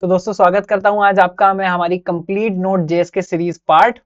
तो दोस्तों स्वागत करता हूं आज आपका मैं हमारी कंप्लीट नोट जेएस के सीरीज पार्ट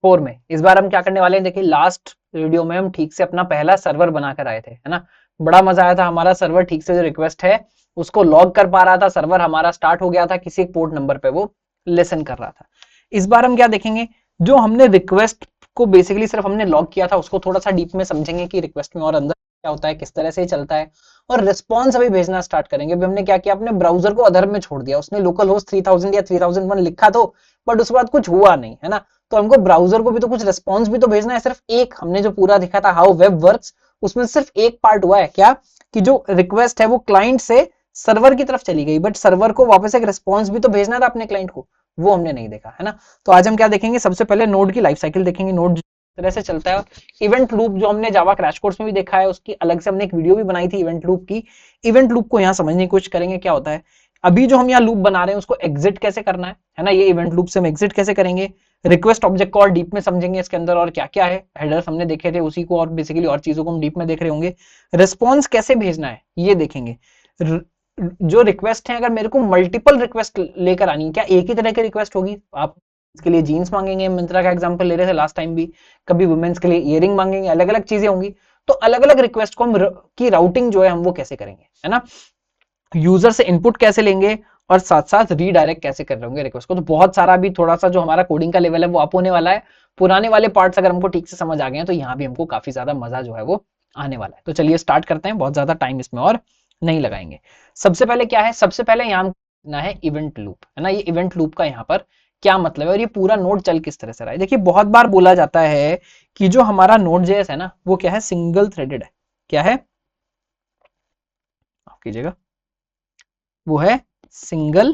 4 में। इस बार हम क्या करने वाले हैं, देखिए लास्ट वीडियो में हम ठीक से अपना पहला सर्वर बनाकर आए थे, है ना। बड़ा मजा आया था, हमारा सर्वर ठीक से जो रिक्वेस्ट है उसको लॉग कर पा रहा था, सर्वर हमारा स्टार्ट हो गया था, किसी एक पोर्ट नंबर पे वो लिसन कर रहा था। इस बार हम क्या देखेंगे, जो हमने रिक्वेस्ट को बेसिकली सिर्फ हमने लॉग किया था उसको थोड़ा सा डीप में समझेंगे कि रिक्वेस्ट में और अंदर क्या होता है, किस तरह से चलता है। और रिस्पॉन्स अभी भेजना स्टार्ट करेंगे। अभी हमने क्या किया, अपने ब्राउजर को अधर में छोड़ दिया। उसने लोकल होस्ट 3000 या 3001 लिखा तो, बट उसके बाद कुछ हुआ नहीं, है ना। तो हमको ब्राउजर को भी तो कुछ रिस्पॉन्स भी तो भेजना है। सिर्फ एक हमने जो पूरा दिखा था हाउ वेब वर्क्स, उसमें सिर्फ एक पार्ट हुआ है क्या, कि जो रिक्वेस्ट है वो क्लाइंट से सर्वर की तरफ चली गई, बट सर्वर को वापस एक रिस्पॉन्स भी तो भेजना था अपने क्लाइंट को, वो हमने नहीं देखा, है ना। तो आज हम क्या देखेंगे, सबसे पहले नोड की लाइफ साइकिल देखेंगे, नोड तरह से चलता है। इवेंट लूप जो हमने जावा क्रैश कोर्स में भी देखा है, उसकी अलग से हमने एक वीडियो भी बनाई थी इवेंट लूप की। इवेंट लूप को यहाँ समझने की कोशिश करेंगे क्या होता है। अभी जो हम यहाँ लूप बना रहे हैं उसको एग्जिट कैसे करना है ना। ये इवेंट लूप से हम एग्जिट कैसे करेंगे, रिक्वेस्ट ऑब्जेक्ट को और डीप में समझेंगे, इसके अंदर और क्या क्या है, हेडर्स हमने देखे थे उसी को, और बेसिकली और चीजों को हम डीप में देख रहे होंगे। रिस्पॉन्स कैसे भेजना है ये देखेंगे। जो रिक्वेस्ट है, अगर मेरे को मल्टीपल रिक्वेस्ट लेकर आनी है, क्या एक ही तरह की रिक्वेस्ट होगी, आप इसके लिए जीन्स मांगेंगे, मिंत्रा का एग्जांपल ले रहे थे लास्ट टाइम भी, कभी वुमेन्स के लिए इयरिंग मांगेंगे, अलग अलग चीजें होंगी। तो अलग अलग रिक्वेस्ट को हम की राउटिंग जो है हम वो कैसे करेंगे, है ना। यूजर से इनपुट कैसे लेंगे और साथ साथ रीडायरेक्ट कैसे कर रहे होंगे रिक्वेस्ट को। तो बहुत सारा भी थोड़ा सा जो हमारा कोडिंग का लेवल है वो अप होने वाला है। पुराने वाले पार्ट्स अगर हमको ठीक से समझ आ गए हैं तो यहाँ भी हमको काफी ज्यादा मजा जो है वो आने वाला है। तो चलिए स्टार्ट करते हैं, बहुत ज्यादा टाइम इसमें और नहीं लगाएंगे। सबसे पहले क्या है, सबसे पहले यहाँ ना है इवेंट लूप, है ना। ये इवेंट लूप का यहाँ पर क्या मतलब है और ये पूरा नोड चल किस तरह से रहा है। देखिए बहुत बार बोला जाता है कि जो हमारा नोड जेएस है ना वो क्या है, सिंगल थ्रेडेड है। क्या है, माफ कीजिएगा, वो है सिंगल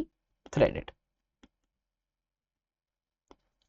थ्रेडेड।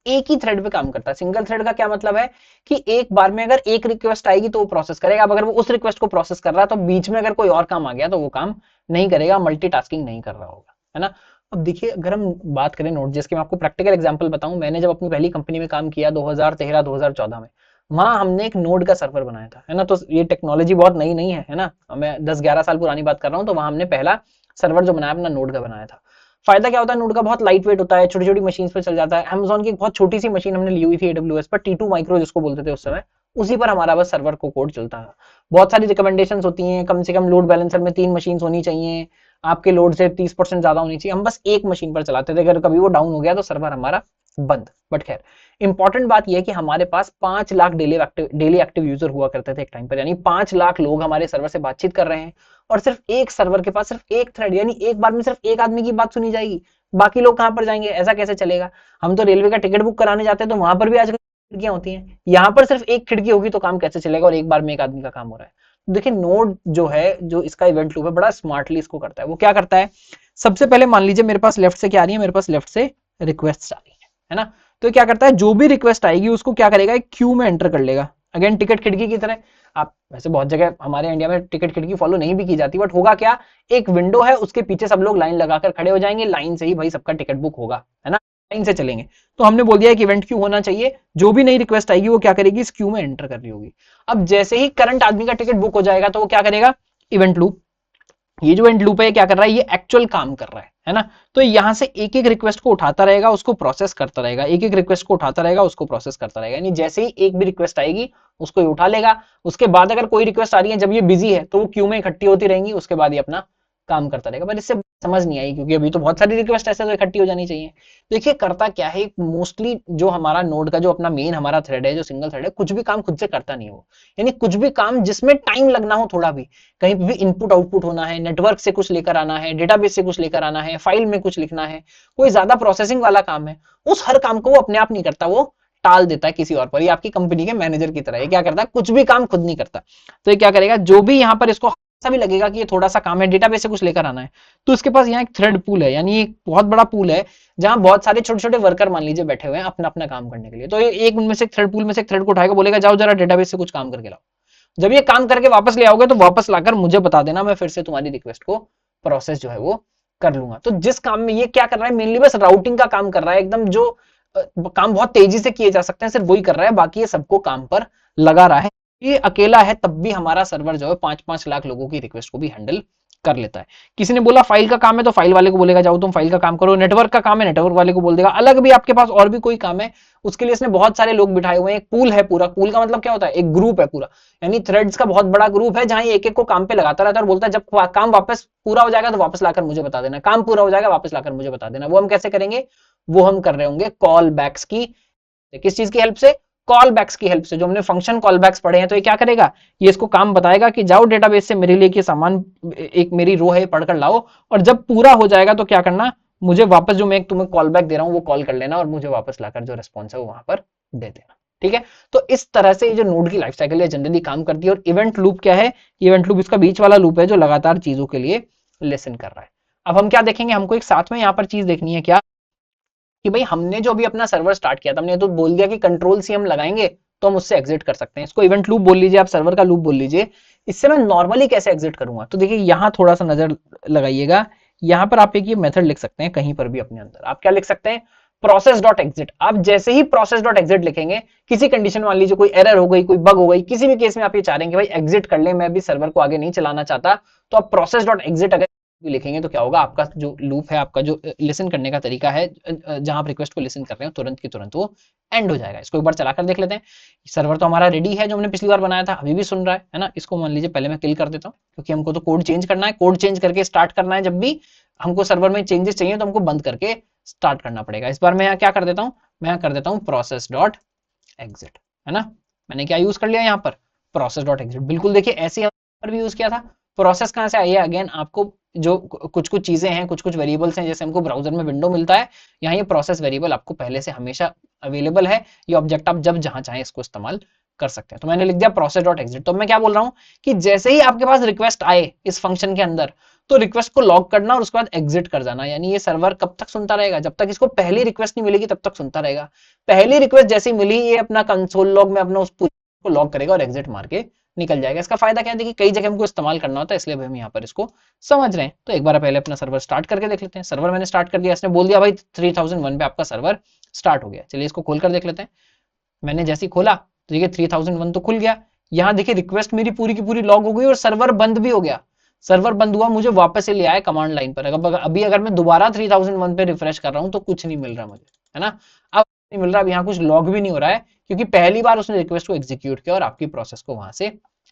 एक ही थ्रेड पे काम करता है। सिंगल थ्रेड का क्या मतलब है कि एक बार में अगर एक रिक्वेस्ट आएगी तो वो प्रोसेस करेगा। अब अगर वो उस रिक्वेस्ट को प्रोसेस कर रहा है तो बीच में अगर कोई और काम आ गया तो वो काम नहीं करेगा, मल्टीटास्किंग नहीं कर रहा होगा, है ना। अब देखिए अगर हम बात करें नोड.जेएस की, मैं आपको प्रैक्टिकल एग्जांपल बताऊं। मैंने जब अपनी पहली कंपनी में काम किया 2013-2014 में, वहां हमने एक नोड का सर्वर बनाया था, है ना। तो ये टेक्नोलॉजी बहुत नई नहीं है ना, मैं 10-11 साल पुरानी बात कर रहा हूँ। तो वहां हमने पहला सर्वर जो बनाया अपना नोड का बनाया था। फायदा क्या होता है नोड का, बहुत लाइट वेट होता है, छोटी छोटी मशीन पे चल जाता है। अमेजॉन की एक बहुत छोटी सी मशीन हमने ली हुई थी AWS पर, T2 माइक्रो जिसको बोलते थे उस समय, उसी पर हमारा बस सर्वर को कोड चलता था। बहुत सारी रिकमेंडेशन होती हैं, कम से कम लोड बैलेंसर में 3 मशीन होनी चाहिए, आपके लोड से 30% ज्यादा होनी चाहिए। हम बस एक मशीन पर चलाते थे, अगर कभी वो डाउन हो गया तो सर्वर हमारा बंद। बट खैर इंपॉर्टेंट बात यह है कि हमारे पास 5 लाख डेली एक्टिव यूजर हुआ करते थे एक टाइम पर, यानी 5 लाख लोग हमारे सर्वर से बातचीत कर रहे हैं। और सिर्फ एक सर्वर के पास सिर्फ एक थ्रेड, यानी एक बार में सिर्फ एक आदमी की बात सुनी जाएगी, बाकी लोग कहां पर जाएंगे, ऐसा कैसे चलेगा। हम तो रेलवे का टिकट बुक कराने जाते हैं तो वहां पर भी आजकल खिड़कियां होती हैं, यहां पर सिर्फ एक खिड़की होगी तो काम कैसे चलेगा, और एक बार में एक आदमी का काम हो रहा है। देखिए नोड जो है, जो इसका इवेंट लूप है, बड़ा स्मार्टली इसको करता है। वो क्या करता है, सबसे पहले मान लीजिए मेरे पास लेफ्ट से क्या आ रही है, मेरे पास लेफ्ट से रिक्वेस्ट आ रही है ना। तो क्या करता है, जो भी रिक्वेस्ट आएगी उसको क्या करेगा, एक क्यू में एंटर कर लेगा। अगेन टिकट खिड़की की तरह। आप वैसे बहुत जगह हमारे इंडिया में टिकट खिड़की फॉलो नहीं भी की जाती, बट होगा क्या, एक विंडो है उसके पीछे सब लोग लाइन लगाकर खड़े हो जाएंगे, लाइन से ही भाई सबका टिकट बुक होगा, है ना, लाइन से चलेंगे। तो हमने बोल दिया कि इवेंट क्यू होना चाहिए, जो भी नई रिक्वेस्ट आएगी वो क्या करेगी, इस क्यू में एंटर कर रही होगी। अब जैसे ही करंट आदमी का टिकट बुक हो जाएगा तो वो क्या करेगा, इवेंट लूप, ये जो इवेंट लूप है क्या कर रहा है, ये एक्चुअल काम कर रहा है ना। तो यहां से एक एक रिक्वेस्ट को उठाता रहेगा, उसको प्रोसेस करता रहेगा, एक एक रिक्वेस्ट को उठाता रहेगा, उसको प्रोसेस करता रहेगा। यानी जैसे ही एक भी रिक्वेस्ट आएगी उसको ही उठा लेगा। उसके बाद अगर कोई रिक्वेस्ट आ रही है, जब ये बिजी है तो वो क्यू में इकट्ठी होती रहेंगी, उसके बाद ये अपना काम करता रहेगा। पर इससे समझ नहीं आई, क्योंकि अभी तो बहुत सारी रिक्वेस्ट ऐसे तो इकट्ठी हो जानी चाहिए। देखिए करता क्या है, मोस्टली जो हमारा नोड का जो अपना मेन हमारा थ्रेड है, जो सिंगल थ्रेड है, कुछ भी काम खुद से करता नहीं हो। यानी कुछ भी काम जिसमें टाइम लगना हो थोड़ा भी, कहीं भी इनपुट आउटपुट होना है, नेटवर्क से कुछ लेकर आना है, डेटाबेस से कुछ लेकर आना है, फाइल में कुछ लिखना है, कोई ज्यादा प्रोसेसिंग वाला काम है, उस हर काम को वो अपने आप नहीं करता, वो टाल देता है किसी और पर। ये आपकी कंपनी के मैनेजर की तरह है, क्या करता है, कुछ भी काम खुद नहीं करता। तो ये क्या करेगा, जो भी यहाँ पर इसको ऐसा भी लगेगा कि ये थोड़ा सा काम है, डेटाबेस से कुछ लेकर आना है, तो इसके पास यहाँ एक थ्रेड पूल है, यानी एक बहुत बड़ा पूल है जहां बहुत सारे छोटे छोटे वर्कर मान लीजिए बैठे हुए हैं अपना अपना काम करने के लिए। तो एक उनमें से थ्रेड पूल में से एक थ्रेड को उठाएगा, बोलेगा जाओ जरा डेटाबेस से कुछ काम करके लाओ। जब ये काम करके वापस ले आओगे तो वापस लाकर मुझे बता देना, मैं फिर से तुम्हारी रिक्वेस्ट को प्रोसेस जो है वो कर लूंगा। तो जिस काम में ये क्या कर रहा है, मेनली बस राउटिंग का काम कर रहा है, एकदम जो काम बहुत तेजी से किए जा सकते हैं सिर्फ वही कर रहा है, बाकी ये सबको काम पर लगा रहा है। ये अकेला है तब भी हमारा सर्वर जो है 5-5 लाख लोगों की रिक्वेस्ट को भी हैंडल कर लेता है। किसी ने बोला फाइल का काम है तो फाइल वाले को बोलेगा जाओ तुम फाइल का काम करो, नेटवर्क का काम है नेटवर्क वाले को बोल देगा, अलग भी आपके पास और भी कोई काम है उसके लिए इसने बहुत सारे लोग बिठाए हुए हैं, एक पूल है पूरा। पूल का मतलब क्या होता है, एक ग्रुप है पूरा, यानी थ्रेड्स का बहुत बड़ा ग्रुप है जहां एक एक को काम पे लगाता रहता है और बोलता है जब काम वापस पूरा हो जाएगा तो वापस लाकर मुझे बता देना, काम पूरा हो जाएगा वापस लाकर मुझे बता देना। वो हम कैसे करेंगे, वो हम कर रहे होंगे कॉल बैक्स की, किस चीज की हेल्प से, कॉल बैक्स की हेल्प से। जो हमने फंक्शन कॉल बैक्स पढ़े हैं तो ये क्या करेगा, ये इसको काम बताएगा कि जाओ डेटाबेस से मेरे लिए ये सामान, एक मेरी रो है पढ़कर लाओ, और जब पूरा हो जाएगा तो क्या करना, मुझे वापस जो मैं तुम्हें कॉल बैक दे रहा हूं वो कॉल कर लेना और मुझे वापस लाकर जो रिस्पॉन्स है वो वहां पर दे देना। ठीक है, तो इस तरह से जो नोड की लाइफ साइकिल है जनरली काम करती है। और इवेंट लूप क्या है, इवेंट लूप इसका बीच वाला लूप है जो लगातार चीजों के लिए लिसन कर रहा है। अब हम क्या देखेंगे, हमको एक साथ में यहाँ पर चीज देखनी है क्या, कि भाई हमने जो अभी अपना सर्वर स्टार्ट किया था, हमने तो बोल दिया कि कंट्रोल सी हम लगाएंगे तो हम उससे एग्जिट कर सकते हैं। इसको इवेंट लूप बोल लीजिए, आप सर्वर का लूप बोल लीजिए। इससे मैं नॉर्मली कैसे एग्जिट करूंगा, तो देखिए यहां थोड़ा सा नजर लगाइएगा, यहां पर आप एक ये मेथड लिख सकते हैं कहीं पर भी अपने अंदर। आप क्या लिख सकते हैं, प्रोसेस डॉट एग्जिट। आप जैसे ही प्रोसेस डॉट एग्जिट लिखेंगे, किसी कंडीशन मान लीजिए कोई एरर हो गई, कोई बग हो गई, किसी भी केस में आप ये चाह रहे हैं कि भाई एग्जिट कर ले, मैं भी सर्वर को आगे नहीं चलाना चाहता, तो आप प्रोसेस डॉट एग्जिट अगर भी लिखेंगे तो क्या होगा, आपका जो लूप है, आपका जो लिसन करने का तरीका है, जहां आप रिक्वेस्ट को लिसन कर रहे हो तुरंत की तुरंत वो एंड हो जाएगा। इसको एक बार चलाकर देख लेते हैं। सर्वर तो हमारा रेडी है, जो हमने पिछली बार बनाया था अभी भी सुन रहा है ना। इसको मान लीजिए पहले मैं किल कर देता हूँ, क्योंकि हमको तो कोड चेंज करना है, कोड चेंज करके स्टार्ट करना है। जब भी हमको सर्वर में चेंजेस चाहिए तो हमको बंद करके स्टार्ट करना पड़ेगा। इस बार मैं यहाँ क्या कर देता हूँ, मैं यहाँ कर देता हूँ प्रोसेस डॉट एग्जिट, है ना। मैंने क्या यूज कर लिया यहाँ पर, प्रोसेस डॉट एग्जिट। बिल्कुल देखिए ऐसे यहाँ पर भी यूज किया था। प्रोसेस कहाँ से आई है, अगेन आपको जो कुछ कुछ चीजें हैं, कुछ कुछ वेरिएबल्स हैं, जैसे हमको ब्राउजर में विंडो मिलता है, यहाँ ये प्रोसेस वेरिएबल आपको पहले से हमेशा अवेलेबल है। ये ऑब्जेक्ट आप जब जहां चाहें इसको इस्तेमाल कर सकते हैं। तो मैंने लिख दिया प्रोसेस डॉट एग्जिट। तो मैं क्या बोल रहा हूँ कि जैसे ही आपके पास रिक्वेस्ट आए इस फंक्शन के अंदर, तो रिक्वेस्ट को लॉग करना और उसके बाद एग्जिट कर जाना। यानी ये सर्वर कब तक सुनता रहेगा, जब तक इसको पहली रिक्वेस्ट नहीं मिलेगी तब तक सुनता रहेगा। पहली रिक्वेस्ट जैसी मिली, ये अपना कंसोल लॉग में अपना उस पूरे को लॉग करेगा और एग्जिट मार के निकल जाएगा। इसका फायदा क्या है, देखिए कई जगह हमको इस्तेमाल करना होता है, इसलिए हम यहाँ पर इसको समझ रहे हैं। तो एक बार पहले अपना सर्वर स्टार्ट करके देख लेते हैं। सर्वर मैंने स्टार्ट कर दिया, इसने बोल दिया भाई 3001 पे आपका सर्वर स्टार्ट हो गया। चलिए इसको खोलकर देख लेते हैं। मैंने जैसे ही खोला तो देखिए 3001 तो खुल गया। यहाँ देखिए रिक्वेस्ट मेरी पूरी की पूरी लॉग हो गई और सर्वर बंद भी हो गया। सर्वर बंद हुआ, मुझे वापस से ले आया कमांड लाइन पर। अभी अगर मैं दोबारा 3001 पे रिफ्रेश कर रहा हूँ तो कुछ नहीं मिल रहा मुझे, है ना। अब नहीं मिल रहा, अब यहाँ कुछ लॉग भी नहीं हो रहा है, क्योंकि पहली बार उसने रिक्वेस्ट को एग्जीक्यूट किया और आपकी प्रोसेस को वहां से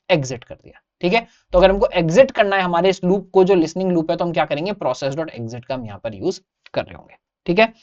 एग्जिट कर दिया। ठीक है, तो अगर हमको एग्जिट करना है हमारे इस लूप को, जो लिसनिंग लूप है, तो हम क्या करेंगे, प्रोसेस डॉट एग्जिट का हम यहाँ पर यूज कर रहे होंगे। ठीक है,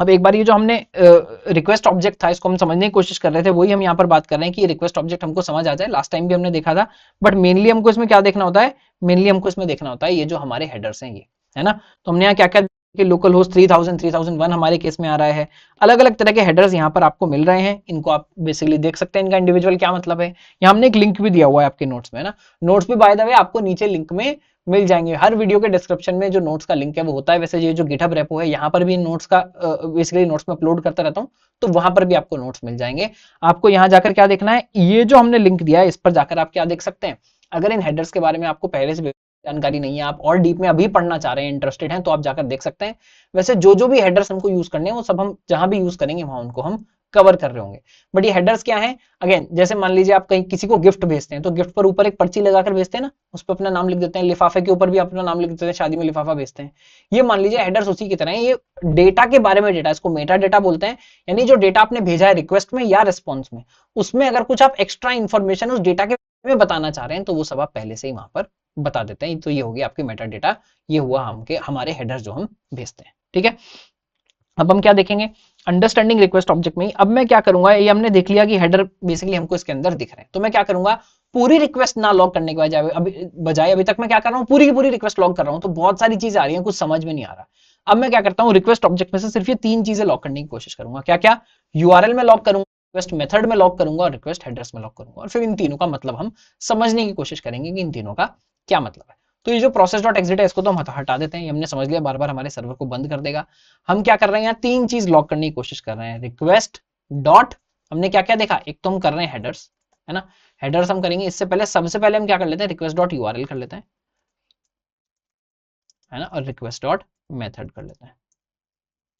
अब एक बार ये जो हमने रिक्वेस्ट ऑब्जेक्ट था इसको हम समझने की कोशिश कर रहे थे, वही हम यहाँ पर बात कर रहे हैं कि रिक्वेस्ट ऑब्जेक्ट हमको समझ आ जाए। लास्ट टाइम भी हमने देखा था, बट मेनली हमको इसमें क्या देखना होता है, मेनली हमको इसमें देखना होता है ये जो हमारे हेडर्स हैं, ये है ना। तो हमने यहाँ क्या क्या कि लोकल होस्ट 3000 3001 हमारे केस में आ रहा है। अलग अलग तरह के हेडर्स यहाँ पर आपको मिल रहे हैं, इनको आप बेसिकली देख सकते हैं, इनका इंडिविजुअल क्या मतलब है। यहाँ हमने एक लिंक भी दिया हुआ है आपके नोट्स में, है ना। नोट्स भी बाय द वे आपको नीचे लिंक में मिल जाएंगे। हर वीडियो के डिस्क्रिप्शन में जो नोट्स का लिंक है वो होता है। वैसे ये जो गिटहब रेपो है, यहाँ पर भी नोट्स का बेसिकली नोट्स में अपलोड करता रहता हूँ, तो वहां पर भी आपको नोट्स मिल जाएंगे। आपको यहाँ जाकर क्या देखना है, ये जो हमने लिंक दिया है इस पर जाकर आप क्या देख सकते हैं। अगर इन हेडर्स के बारे में आपको पहले से जानकारी नहीं है, आप और डीप में अभी पढ़ना चाह रहे हैं, इंटरेस्टेड हैं, तो आप जाकर देख सकते हैं। वैसे जो जो भी हेडर्स हमको यूज करने हैं वो सब हम जहां भी यूज करेंगे वहां उनको हम कवर कर रहे होंगे। बट ये हेडर्स क्या है, अगेन जैसे मान लीजिए आप कहीं किसी को गिफ्ट भेजते हैं, तो गिफ्ट पर ऊपर एक पर्ची लगाकर भेजते हैं ना, उस पर अपना नाम लिख देते हैं। लिफाफे के ऊपर भी अपना नाम लिख देते हैं, शादी में लिफाफा भेजते हैं। ये मान लीजिए हेडर्स उसी की तरह है। ये डेटा के बारे में डेटा, इसको मेटा डेटा बोलते हैं। यानी जो डेटा आपने भेजा है रिक्वेस्ट में या रिस्पॉन्स में, उसमें अगर कुछ आप एक्स्ट्रा इन्फॉर्मेशन उस डेटा के में बताना चाह रहे हैं तो वो सब आप पहले से ही वहां पर बता देते हैं। तो ये होगी आपकी मेटा डेटा, ये हुआ हमारे हेडर्स जो हम भेजते हैं। ठीक है, अब हम क्या देखेंगे, अंडरस्टैंडिंग रिक्वेस्ट ऑब्जेक्ट में। अब मैं क्या करूंगा, ये हमने देख लिया कि हेडर बेसिकली हमको इसके अंदर दिख रहे हैं, तो मैं क्या करूंगा, पूरी रिक्वेस्ट ना लॉग करने के बजाय अभी तक मैं क्या कर रहा हूँ, पूरी की पूरी रिक्वेस्ट लॉग कर रहा हूँ, तो बहुत सारी चीजें आ रही हैं, कुछ समझ में नहीं आ रहा। अब मैं क्या करता हूँ, रिक्वेस्ट ऑब्जेक्ट में से सिर्फ ये 3 चीजें लॉग करने की कोशिश करूंगा। क्या क्या, यूआरएल में लॉग करूंगा, रिक्वेस्ट मेथड में लॉग करूंगा और रिक्वेस्ट हेडर्स में लॉग करूंगा। और फिर इन तीनों का मतलब हम समझने की कोशिश करेंगे कि इन तीनों का क्या मतलब है। तो ये जो प्रोसेस डॉट एग्जिट है इसको तो हम हटा देते हैं, ये हमने समझ लिया, बार बार हमारे सर्वर को बंद कर देगा। हम क्या कर रहे हैं, यहाँ 3 चीज लॉक करने की कोशिश कर रहे हैं। रिक्वेस्ट डॉट, हमने क्या क्या देखा, एक तो हम कर रहे हैं हेडर्स, है ना। हेडर्स हम करेंगे, इससे पहले सबसे पहले हम क्या कर लेते हैं, रिक्वेस्ट डॉट यूआरएल कर लेते हैं, है ना, और रिक्वेस्ट डॉट मेथड कर लेते हैं।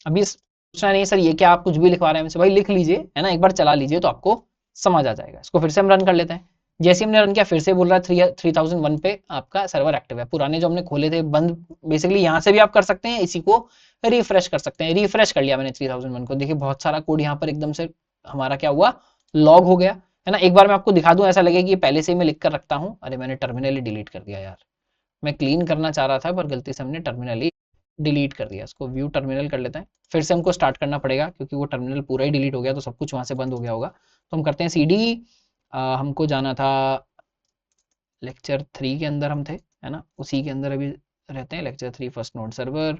अभी सोचना नहीं सर ये क्या आप कुछ भी लिखवा रहे हैं, भाई लिख लीजिए, है ना, एक बार चला लीजिए तो आपको समझ आ जाएगा। इसको फिर से हम रन कर लेते हैं। जैसे हमने रन किया फिर से बोल रहा है 3001 पे आपका सर्वर एक्टिव है। पुराने जो हमने खोले थे बंद, बेसिकली यहाँ से भी आप कर सकते हैं, इसी को रिफ्रेश कर सकते हैं। रिफ्रेश कर लिया मैंने 3001 को, देखिए बहुत सारा कोड यहाँ पर एकदम से हमारा क्या हुआ, लॉग हो गया है ना। एक बार मैं आपको दिखा दूं, ऐसा लगे कि ये पहले से ही मैं लिख कर रखता हूँ। अरे मैंने टर्मिनल ही डिलीट कर दिया यार, मैं क्लीन करना चाह रहा था पर गलती से हमने टर्मिनल ही डिलीट कर दिया। इसको व्यू टर्मिनल कर लेते हैं, फिर से हमको स्टार्ट करना पड़ेगा क्योंकि वो टर्मिनल पूरा ही डिलीट हो गया तो सब कुछ वहां से बंद हो गया होगा। तो हम करते हैं CD, हमको जाना था लेक्चर 3 के अंदर हम थे, है ना, उसी के अंदर अभी रहते हैं। लेक्चर 3 फर्स्ट नोड सर्वर,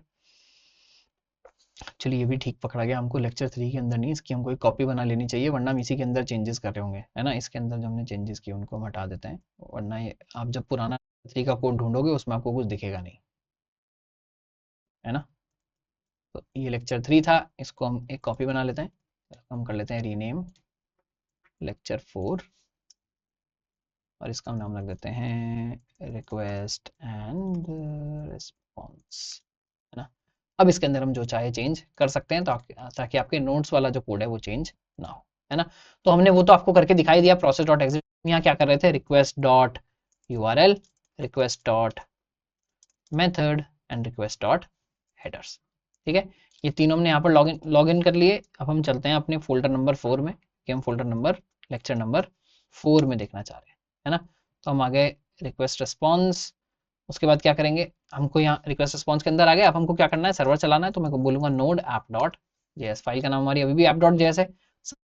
चलिए ये भी ठीक पकड़ा गया। हमको लेक्चर 3 के अंदर नहीं, इसकी हमको एक कॉपी बना लेनी चाहिए, वरना हम इसी के अंदर चेंजेस कर रहे होंगे, है ना। इसके अंदर जो हमने चेंजेस किए उनको हम हटा देते हैं, वरना ये आप जब पुराना 3 का कोड ढूंढोगे उसमें आपको कुछ दिखेगा नहीं, है ना। तो ये लेक्चर 3 था, इसको हम एक कॉपी बना लेते हैं, हम कर लेते हैं रीनेम लेक्चर 4 और इसका हम नाम रख देते हैं रिक्वेस्ट एंड रिस्पॉन्स, है ना। अब इसके अंदर हम जो चाहे चेंज कर सकते हैं ताकि आपके नोट्स वाला जो कोड है वो चेंज ना हो, है ना। तो हमने वो तो आपको करके दिखाई दिया, प्रोसेस डॉट एग्जिट। यहाँ क्या कर रहे थे, request dot URL, request dot method and request dot headers, ठीक है। ये तीनों हमने यहाँ पर लॉग इन कर लिए। अब हम चलते हैं अपने फोल्डर नंबर 4 में, कि हम फोल्डर नंबर लेक्चर नंबर 4 में देखना चाह रहे हैं, है ना। तो हम आ गए रिक्वेस्ट रिस्पॉन्स, उसके बाद क्या करेंगे, हमको यहाँ रिक्वेस्ट रिस्पॉन्स के अंदर आ गए। अब हमको क्या करना है, सर्वर चलाना है, तो मैं बोलूंगा node app dot JS, file का नाम हमारी अभी भी ऐप डॉट जेएस है।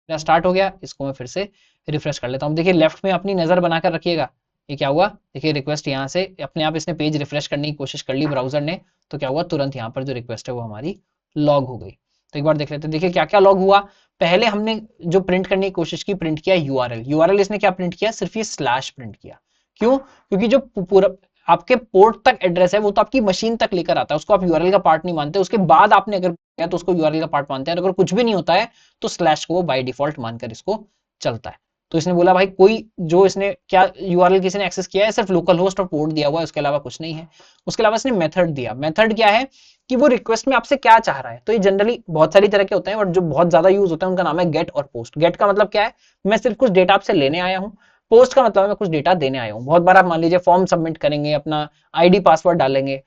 स्टार्ट हो गया, इसको मैं फिर से रिफ्रेश कर लेता हूँ। देखिए लेफ्ट में अपनी नजर बनाकर रखिएगा, ये क्या हुआ, देखिए रिक्वेस्ट यहाँ से अपने आप इसने पेज रिफ्रेश करने की कोशिश कर ली ब्राउजर ने, तो क्या हुआ, तुरंत यहाँ पर जो रिक्वेस्ट है वो हमारी लॉग हो गई। तो एक बार देख लेते हैं, देखिए क्या क्या लॉग हुआ। पहले हमने जो प्रिंट करने की कोशिश की, प्रिंट किया यूआरएल, यूआरएल इसने क्या प्रिंट किया, सिर्फ ये स्लैश प्रिंट किया। क्यों, क्योंकि जो पूरा आपके पोर्ट तक एड्रेस है वो तो आपकी मशीन तक लेकर आता है, उसको आप यूआरएल का पार्ट नहीं मानते। उसके बाद आपने अगर किया तो उसको यूआरएल का पार्ट मानते हैं, अगर कुछ भी नहीं होता है तो स्लैश को बाय डिफॉल्ट मानकर इसको चलता है। तो इसने बोला भाई कोई जो इसने क्या यूआरएल किसी ने एक्सेस किया है, सिर्फ लोकल होस्ट और पोर्ट दिया हुआ है, उसके अलावा कुछ नहीं है। उसके अलावा इसने मेथड दिया, मेथड क्या है कि वो रिक्वेस्ट में आपसे क्या चाह रहा है। तो ये जनरली बहुत सारी तरह के होते हैं और जो बहुत ज्यादा यूज होता है उनका नाम है गेट और पोस्ट। गेट का मतलब क्या है, मैं सिर्फ कुछ डेटा आपसे लेने आया हूं। पोस्ट का मतलब है मैं कुछ डेटा देने आया हूं। बहुत बार आप मान लीजिए फॉर्म सबमिट करेंगे, अपना आईडी पासवर्ड डालेंगे,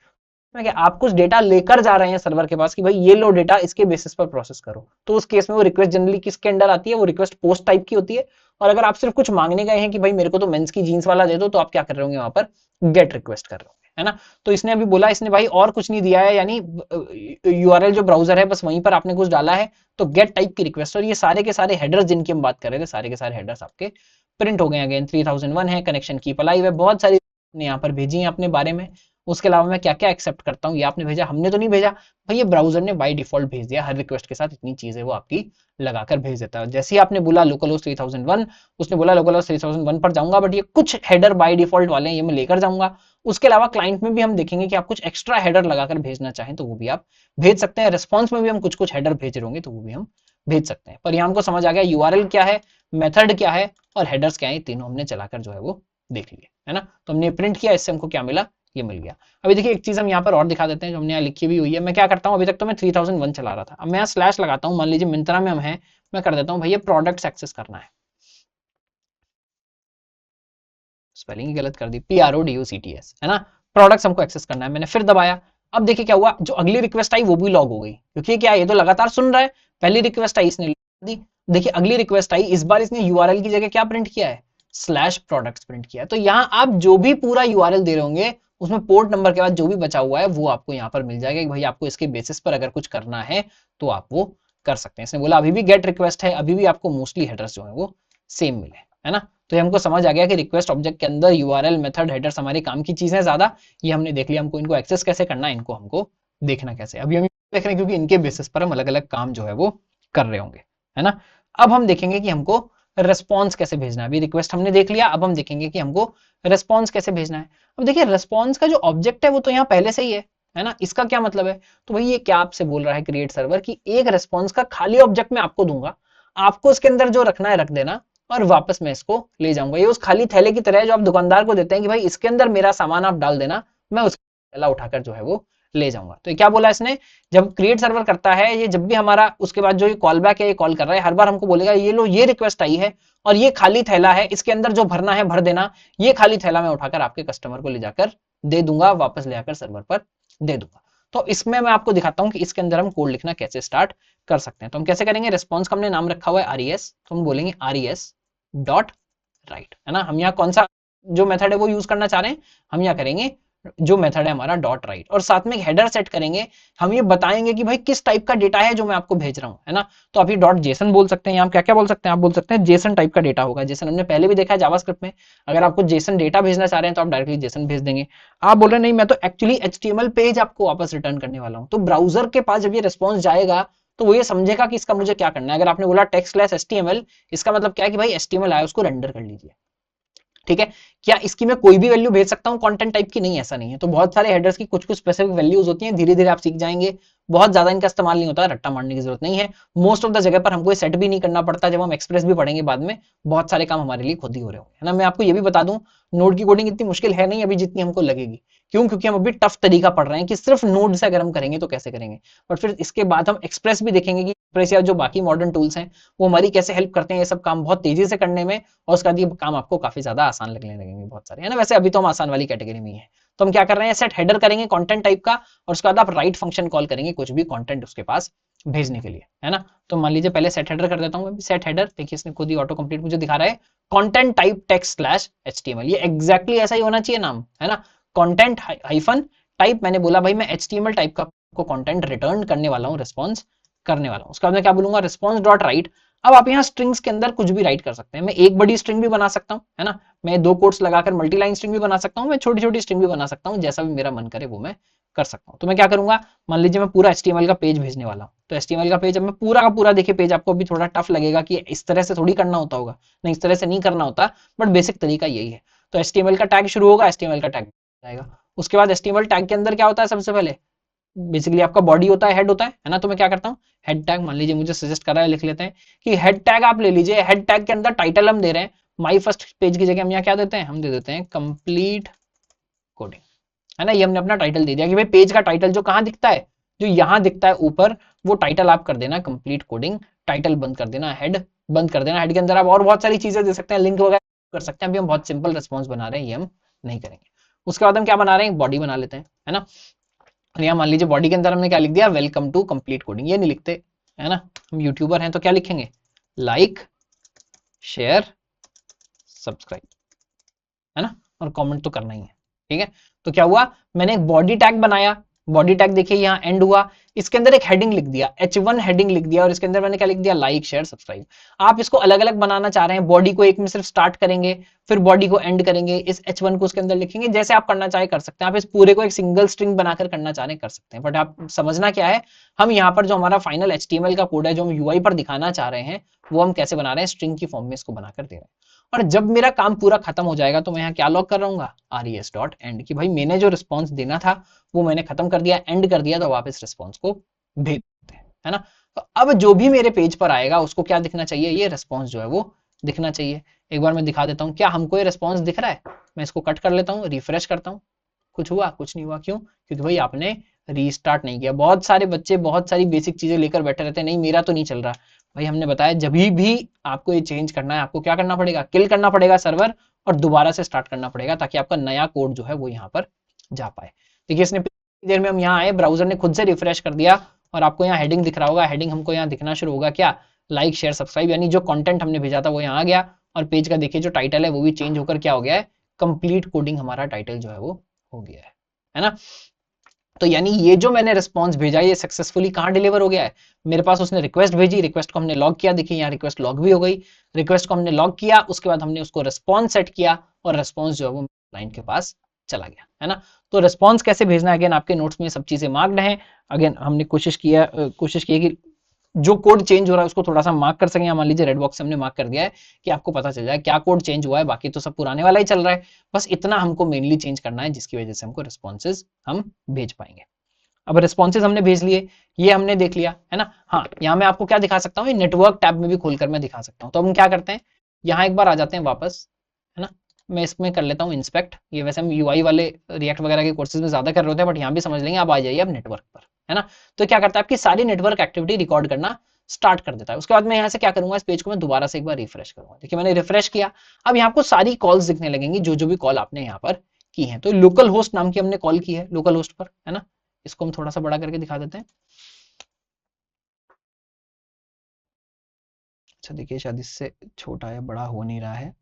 आप कुछ डेटा लेकर जा रहे हैं सर्वर के पास कि भाई ये लो डेटा, इसके बेसिस पर प्रोसेस करो। तो उस केस में वो रिक्वेस्ट जनरली किसके अंडर आती है, वो रिक्वेस्ट पोस्ट टाइप की होती है। और अगर आप सिर्फ कुछ मांगने गए हैं कि भाई मेरे को तो मेंस की जीन्स वाला दे दो, तो आप क्या कर रहे होंगे, वहां पर गेट रिक्वेस्ट कर रहे होंगे, है ना। तो इसने अभी बोला, इसने भाई और कुछ नहीं दिया है, यानी यूआरएल जो ब्राउजर है बस वहीं पर आपने कुछ डाला है, तो गेट टाइप की रिक्वेस्ट। और ये सारे के सारे हेडर्स जिनकी हम बात कर रहे थे, सारे के सारे हेडर्स आपके प्रिंट हो गए। अगेन 3001 है, कनेक्शन कीप अलाइव है, बहुत सारी यहाँ पर भेजी है अपने बारे में। उसके अलावा मैं क्या क्या एक्सेप्ट करता हूँ, ये आपने भेजा, हमने तो नहीं भेजा भाई, ये ब्राउजर ने बाय डिफॉल्ट भेज दिया। हर रिक्वेस्ट के साथ इतनी चीजें वो आपकी लगाकर भेज देता है। जैसे ही आपने बोला लोकल होस्ट 3001, उसने बोला लोकल होस्ट 3001 पर जाऊंगा, बट ये कुछ हेडर बाय डिफॉल्ट वाले हैं, ये मैं लेकर जाऊंगा। उसके अलावा क्लाइंट में भी हम देखेंगे कि आप कुछ एक्स्ट्रा हेडर लगाकर भेजना चाहें तो वो भी आप भेज सकते हैं। रिस्पॉन्स में भी हम कुछ कुछ हेडर भेज रहे होंगे तो वो भी हम भेज सकते हैं। पर यहाँ हमको समझ आ गया यूआरएल क्या है, मेथड क्या है और हेडर्स क्या है, तीनों हमने चलाकर जो है वो देख लिए, है ना। तो हमने प्रिंट किया, इससे हमको क्या मिला, ये मिल गया। अभी देखिए एक चीज हम यहाँ पर और दिखा देते हैं जो हमने यहाँ लिखी हुई है। मैं क्या करता हूँ, अभी तक तो मैं 3001 चला रहा था, अब मैं यहाँ स्लैश लगाता हूँ। मान लीजिए मिंत्रा में हम हैं, मैं कर देता हूँ भैया प्रोडक्ट्स एक्सेस करना है, स्पेलिंग ही गलत कर दी, PRODUCTS, है ना। प्रोडक्ट्स हमको एक्सेस करना है, मैंने फिर दबाया। अब देखिए क्या हुआ, जो अगली रिक्वेस्ट आई वो भी लॉग हो गई, क्योंकि क्या ये तो लगातार सुन रहा है। पहली रिक्वेस्ट आई इसने दी, देखिए अगली रिक्वेस्ट आई, इस बार इसने यूआरएल की जगह क्या प्रिंट किया है, स्लैश प्रोडक्ट्स प्रिंट किया है। तो यहाँ आप जो भी पूरा यूआरएल दे रहे होंगे उसमें पोर्ट नंबर के बाद जो भी बचा हुआ है वो आपको यहाँ पर मिल जाएगा कि भाई आपको इसके बेसिस पर अगर कुछ करना है तो आप वो कर सकते हैं। इसने बोला अभी भी गेट रिक्वेस्ट है, अभी भी आपको मोस्टली हेडर्स जो है वो सेम मिले, है ना। तो ये हमको समझ आ गया कि रिक्वेस्ट ऑब्जेक्ट के अंदर यूआरएल मेथड हेडर्स हमारे काम की चीजें ज्यादा, ये हमने देख लिया। हमको इनको एक्सेस कैसे करना है, इनको हमको देखना कैसे, अभी हम देख रहे हैं क्योंकि इनके बेसिस पर हम अलग अलग काम जो है वो कर रहे होंगे, है ना। अब हम देखेंगे कि हमको रिस्पॉन्स कैसे भेजना है। अभी रिक्वेस्ट हमने देख लिया, अब हम देखेंगे कि हमको रिस्पॉन्स कैसे भेजना है। अब देखिए रिस्पॉन्स का जो ऑब्जेक्ट है वो तो यहाँ पहले से ही है ना। इसका क्या मतलब है, तो भाई ये क्या आपसे बोल रहा है क्रिएट सर्वर की एक रिस्पॉन्स का खाली ऑब्जेक्ट मैं आपको दूंगा, आपको उसके अंदर जो रखना है रख देना और वापस मैं इसको ले जाऊंगा। ये उस खाली थैले की तरह है जो आप दुकानदार को देते हैं कि भाई इसके अंदर मेरा सामान आप डाल देना, मैं उसका थैला उठाकर जो है वो ले जाऊंगा। तो क्या बोला इसने, जब क्रिएट सर्वर करता है ये, जब भी हमारा उसके बाद जो ये कॉल बैक है ये कॉल कर रहा है, हर बार हमको बोलेगा ये लो ये रिक्वेस्ट आई है और ये खाली थैला है, इसके अंदर जो भरना है भर देना, ये खाली थैला मैं उठाकर आपके कस्टमर को ले जाकर दे दूंगा, वापस ले आकर सर्वर पर दे दूंगा। तो इसमें मैं आपको दिखाता हूं कि इसके अंदर हम कोड लिखना कैसे स्टार्ट कर सकते हैं। तो हम कैसे करेंगे, रिस्पॉन्स का हमने नाम रखा हुआ है आरईएस, तो हम बोलेंगे आरईएस डॉट राइट, है ना। हम यहाँ कौन सा जो मेथड है वो यूज करना चाह रहे हैं, हम यहाँ करेंगे जो मेथड है हमारा डॉट राइट, और साथ में एक हेडर सेट करेंगे। हम ये बताएंगे कि भाई किस टाइप का डेटा है जो मैं आपको भेज रहा हूँ, है ना। तो आप ये डॉट जेसन बोल सकते हैं, यहाँ क्या क्या बोल सकते हैं, आप बोल सकते हैं जेसन टाइप का डेटा होगा। जेसन हमने पहले भी देखा है जावास्क्रिप्ट में, अगर आपको जेसन डेटा भेजना चाह रहे हैं तो आप डायरेक्टली जेसन भेज देंगे। आप बोल रहे हैं नहीं मैं तो एक्चुअली एचटीएमएल पेज आपको वापस रिटर्न करने वाला हूँ, तो ब्राउजर के पास जब ये रिस्पॉन्स जाएगा तो वो ये समझेगा कि इसका मुझे क्या करना है। अगर आपने बोला टेक्स्ट/एचटीएमएल, इसका मतलब क्या है कि भाई एचटीएमएल आया उसको रेंडर कर लीजिए, ठीक है। क्या इसकी मैं कोई भी वैल्यू भेज सकता हूं कंटेंट टाइप की, नहीं ऐसा नहीं है। तो बहुत सारे हेडर्स की कुछ कुछ स्पेसिफिक वैल्यूज होती हैं, धीरे धीरे आप सीख जाएंगे, बहुत ज्यादा इनका इस्तेमाल नहीं होता, रट्टा मारने की जरूरत नहीं है। मोस्ट ऑफ द जगह पर हमको सेट भी नहीं करना पड़ता, जब हम एक्सप्रेस भी पढ़ेंगे बाद में बहुत सारे काम हमारे लिए खुद ही हो रहे होंगे, है ना। मैं आपको ये भी बता दूं, नोड की कोडिंग इतनी मुश्किल है नहीं अभी जितनी हमको लगेगी। क्यों, क्योंकि हम अभी टफ तरीका पढ़ रहे हैं कि सिर्फ नोड से अगर हम करेंगे तो कैसे करेंगे, बट फिर इसके बाद हम एक्सप्रेस भी देखेंगे कि एक्सप्रेस या जो बाकी मॉडर्न टूल्स हैं वो हमारी कैसे हेल्प करते हैं ये सब काम बहुत तेजी से करने में, और उसका ये काम आपको काफी ज्यादा आसान लगने लगेंगे बहुत सारे, है ना। वैसे अभी तो हम आसान वाली कैटेगरी में ही है। तो हम क्या कर रहे हैं, सेट हेडर करेंगे कंटेंट टाइप का, और उसके बाद आप राइट फंक्शन कॉल करेंगे कुछ भी कंटेंट उसके पास भेजने के लिए, है ना। तो मान लीजिए पहले सेट हेडर कर देता हूं मैं, सेट हेडर देखिए इसने खुद ही ऑटो कंप्लीट मुझे दिखा रहा है, कंटेंट टाइप टेक्स्ट/एचटीएमएल, ये एग्जैक्टली ऐसा ही होना चाहिए नाम, है ना। कंटेंट हाइफन टाइप, मैंने बोला भाई मैं एचटीएमएल टाइप का को कंटेंट रिटर्न करने वाला हूं, रिस्पॉन्स करने वाला हूं। उसके बाद मैं क्या बोलूंगा, रिस्पॉन्स डॉट राइट। अब आप यहाँ स्ट्रिंग्स के अंदर कुछ भी राइट कर सकते हैं, मैं एक बड़ी स्ट्रिंग भी बना सकता हूँ, है ना। मैं 2 कोट्स लगाकर मल्टी लाइन स्ट्रिंग भी बना सकता हूँ, मैं छोटी छोटी स्ट्रिंग भी बना सकता हूँ, जैसा भी मेरा मन करे वो मैं कर सकता हूँ। तो मैं क्या करूंगा, मान लीजिए मैं पूरा एचटीएमएल का पेज भेजने वाला हूँ, तो एचटीएमएल का पेज अब मैं पूरा का पूरा, देखिए पेज आपको अभी थोड़ा टफ लगेगा कि इस तरह से थोड़ी करना होता होगा, नहीं इस तरह से नहीं करना होता, बट बेसिक तरीका यही है। तो एचटीएमएल का टैग शुरू होगा, एचटीएमएल का टैग आएगा, उसके बाद एचटीएमएल टैग के अंदर क्या होता है, सबसे पहले बेसिकली आपका बॉडी होता है, हेड होता है ना। तो मैं क्या करता हूँ, हेड टैग मान लीजिए मुझे सजेस्ट कर रहा है, लिख लेते हैं कि हेड टैग आप ले लीजिए। हेड टैग के अंदर टाइटल हम दे रहे हैं, माई फर्स्ट पेज की जगह हम यहाँ क्या देते हैं, हम दे देते हैं कंप्लीट कोडिंग, है ना। ये हमने अपना टाइटल दे दिया कि भाई पेज का टाइटल जो कहाँ दिखता है, जो यहाँ दिखता है ऊपर, वो टाइटल आप कर देना कंप्लीट कोडिंग, टाइटल बंद कर देना, हेड बंद कर देना। हेड के अंदर आप और बहुत सारी चीजें दे सकते हैं, लिंक वगैरह कर सकते हैं, अभी हम बहुत सिंपल रिस्पॉन्स बना रहे हैं, ये हम नहीं करेंगे। उसके बाद हम क्या बना रहे हैं, बॉडी बना लेते हैं, है ना। यहाँ मान लीजिए बॉडी के अंदर हमने क्या लिख दिया, वेलकम टू कंप्लीट कोडिंग, ये नहीं लिखते, है ना। हम यूट्यूबर हैं तो क्या लिखेंगे, लाइक शेयर सब्सक्राइब, है ना, और कमेंट तो करना ही है, ठीक है। तो क्या हुआ, मैंने एक बॉडी टैग बनाया, बॉडी टैग देखिए यहाँ एंड हुआ, इसके अंदर एक हेडिंग लिख दिया, H1 हेडिंग लिख दिया, और इसके अंदर मैंने क्या लिख दिया, लाइक शेयर सब्सक्राइब। आप इसको अलग अलग बनाना चाह रहे हैं, बॉडी को एक में सिर्फ स्टार्ट करेंगे, फिर बॉडी को एंड करेंगे, इस H1 को उसके अंदर लिखेंगे, जैसे आप करना चाहे कर सकते हैं। आप इस पूरे को एक सिंगल स्ट्रिंग बनाकर करना चाह रहे हैं कर सकते हैं, बट आप समझना क्या है, हम यहाँ पर जो हमारा फाइनल HTML का कोड है जो हम UI पर दिखाना चाह रहे हैं, वो हम कैसे बना रहे हैं, स्ट्रिंग की फॉर्म में इसको बनाकर दे रहे हैं। और जब मेरा काम पूरा खत्म हो जाएगा तो मैं यहाँ क्या लॉग कर रहूंगा, res डॉट एंड, कि भाई मैंने जो रिस्पॉन्स देना था वो मैंने खत्म कर दिया, एंड कर दिया, तो आप इस रिस्पॉन्स को भेज देते हैं, है ना। तो अब जो भी मेरे पेज पर आएगा उसको क्या दिखना चाहिए, ये रिस्पॉन्स जो है वो दिखना चाहिए। एक बार मैं दिखा देता हूँ, क्या हमको ये रिस्पॉन्स दिख रहा है, मैं इसको कट कर लेता हूँ, रिफ्रेश करता हूँ, कुछ हुआ, कुछ नहीं हुआ, क्यों, क्योंकि भाई आपने रीस्टार्ट नहीं किया। बहुत सारे बच्चे बहुत सारी बेसिक चीजें लेकर बैठे रहते हैं, नहीं मेरा तो नहीं चल रहा। भाई हमने बताया जब भी आपको ये चेंज करना है, आपको क्या करना पड़ेगा, किल करना पड़ेगा सर्वर, और दोबारा से स्टार्ट करना पड़ेगा, ताकि आपका नया कोड जो है वो यहाँ पर जा पाए। देखिए इसने देर में हम यहाँ आए, ब्राउजर ने खुद से रिफ्रेश कर दिया, और आपको यहाँ हेडिंग दिख रहा होगा, हेडिंग हमको यहाँ दिखना शुरू होगा, क्या, लाइक शेयर सब्सक्राइब, यानी जो कंटेंट हमने भेजा था वो यहाँ आ गया। और पेज का देखिए जो टाइटल है वो भी चेंज होकर क्या हो गया है, कंप्लीट कोडिंग हमारा टाइटल जो है वो हो गया है ना। तो यानी ये जो मैंने रिस्पॉन्स भेजा ये सक्सेसफुली कहाँ डिलीवर हो गया है, मेरे पास उसने रिक्वेस्ट भेजी, रिक्वेस्ट को हमने लॉग किया, देखिए यहाँ रिक्वेस्ट लॉग भी हो गई, रिक्वेस्ट को हमने लॉग किया, उसके बाद हमने उसको रिस्पॉन्स सेट किया, और रिस्पॉन्स जो है वो क्लाइंट के पास चला गया, है ना। तो रिस्पॉन्स कैसे भेजना है, अगेन आपके नोट्स में सब चीजें मार्क्ड हैं। अगेन हमने कोशिश की कि जो कोड चेंज हो रहा है उसको थोड़ा सा मार्क कर सकें। मान लीजिए रेड बॉक्स से हमने मार्क कर दिया है कि आपको पता चल जाए क्या कोड चेंज हुआ है, बाकी तो सब पुराने वाला ही चल रहा है, बस इतना हमको मेनली चेंज करना है जिसकी वजह से हमको रिस्पॉन्सेज हम भेज पाएंगे। अब रिस्पॉन्सेज हमने भेज लिए, ये हमने देख लिया, है ना। हाँ, यहाँ मैं आपको क्या दिखा सकता हूँ, नेटवर्क टैब में भी खोलकर मैं दिखा सकता हूँ। तो हम क्या करते हैं, यहाँ एक बार आ जाते हैं वापस, है ना, मैं इसमें कर लेता हूँ इंस्पेक्ट। ये वैसे हम यूआई वाले रिएक्ट वगैरह के कोर्सेज में ज्यादा कर रहे होते हैं, बट यहाँ भी समझ लेंगे। आप आ जाइए अब नेटवर्क पर, है ना। तो क्या करता है, आपकी सारी नेटवर्क एक्टिविटी रिकॉर्ड करना स्टार्ट कर देता है। उसके बाद मैं यहाँ से क्या करूंगा, इस पेज को मैं दोबारा से एक बार रिफ्रेश करूंगा। देखिए मैंने रिफ्रेश किया, अब यहाँ आपको सारी कॉल्स दिखने लगेंगी, जो जो भी कॉल आपने यहाँ पर की है। तो लोकल होस्ट नाम की हमने कॉल की है, लोकल होस्ट पर, है ना। इसको हम थोड़ा सा बड़ा करके दिखा देते हैं। अच्छा देखिए, शायद इससे छोटा या बड़ा हो नहीं रहा है।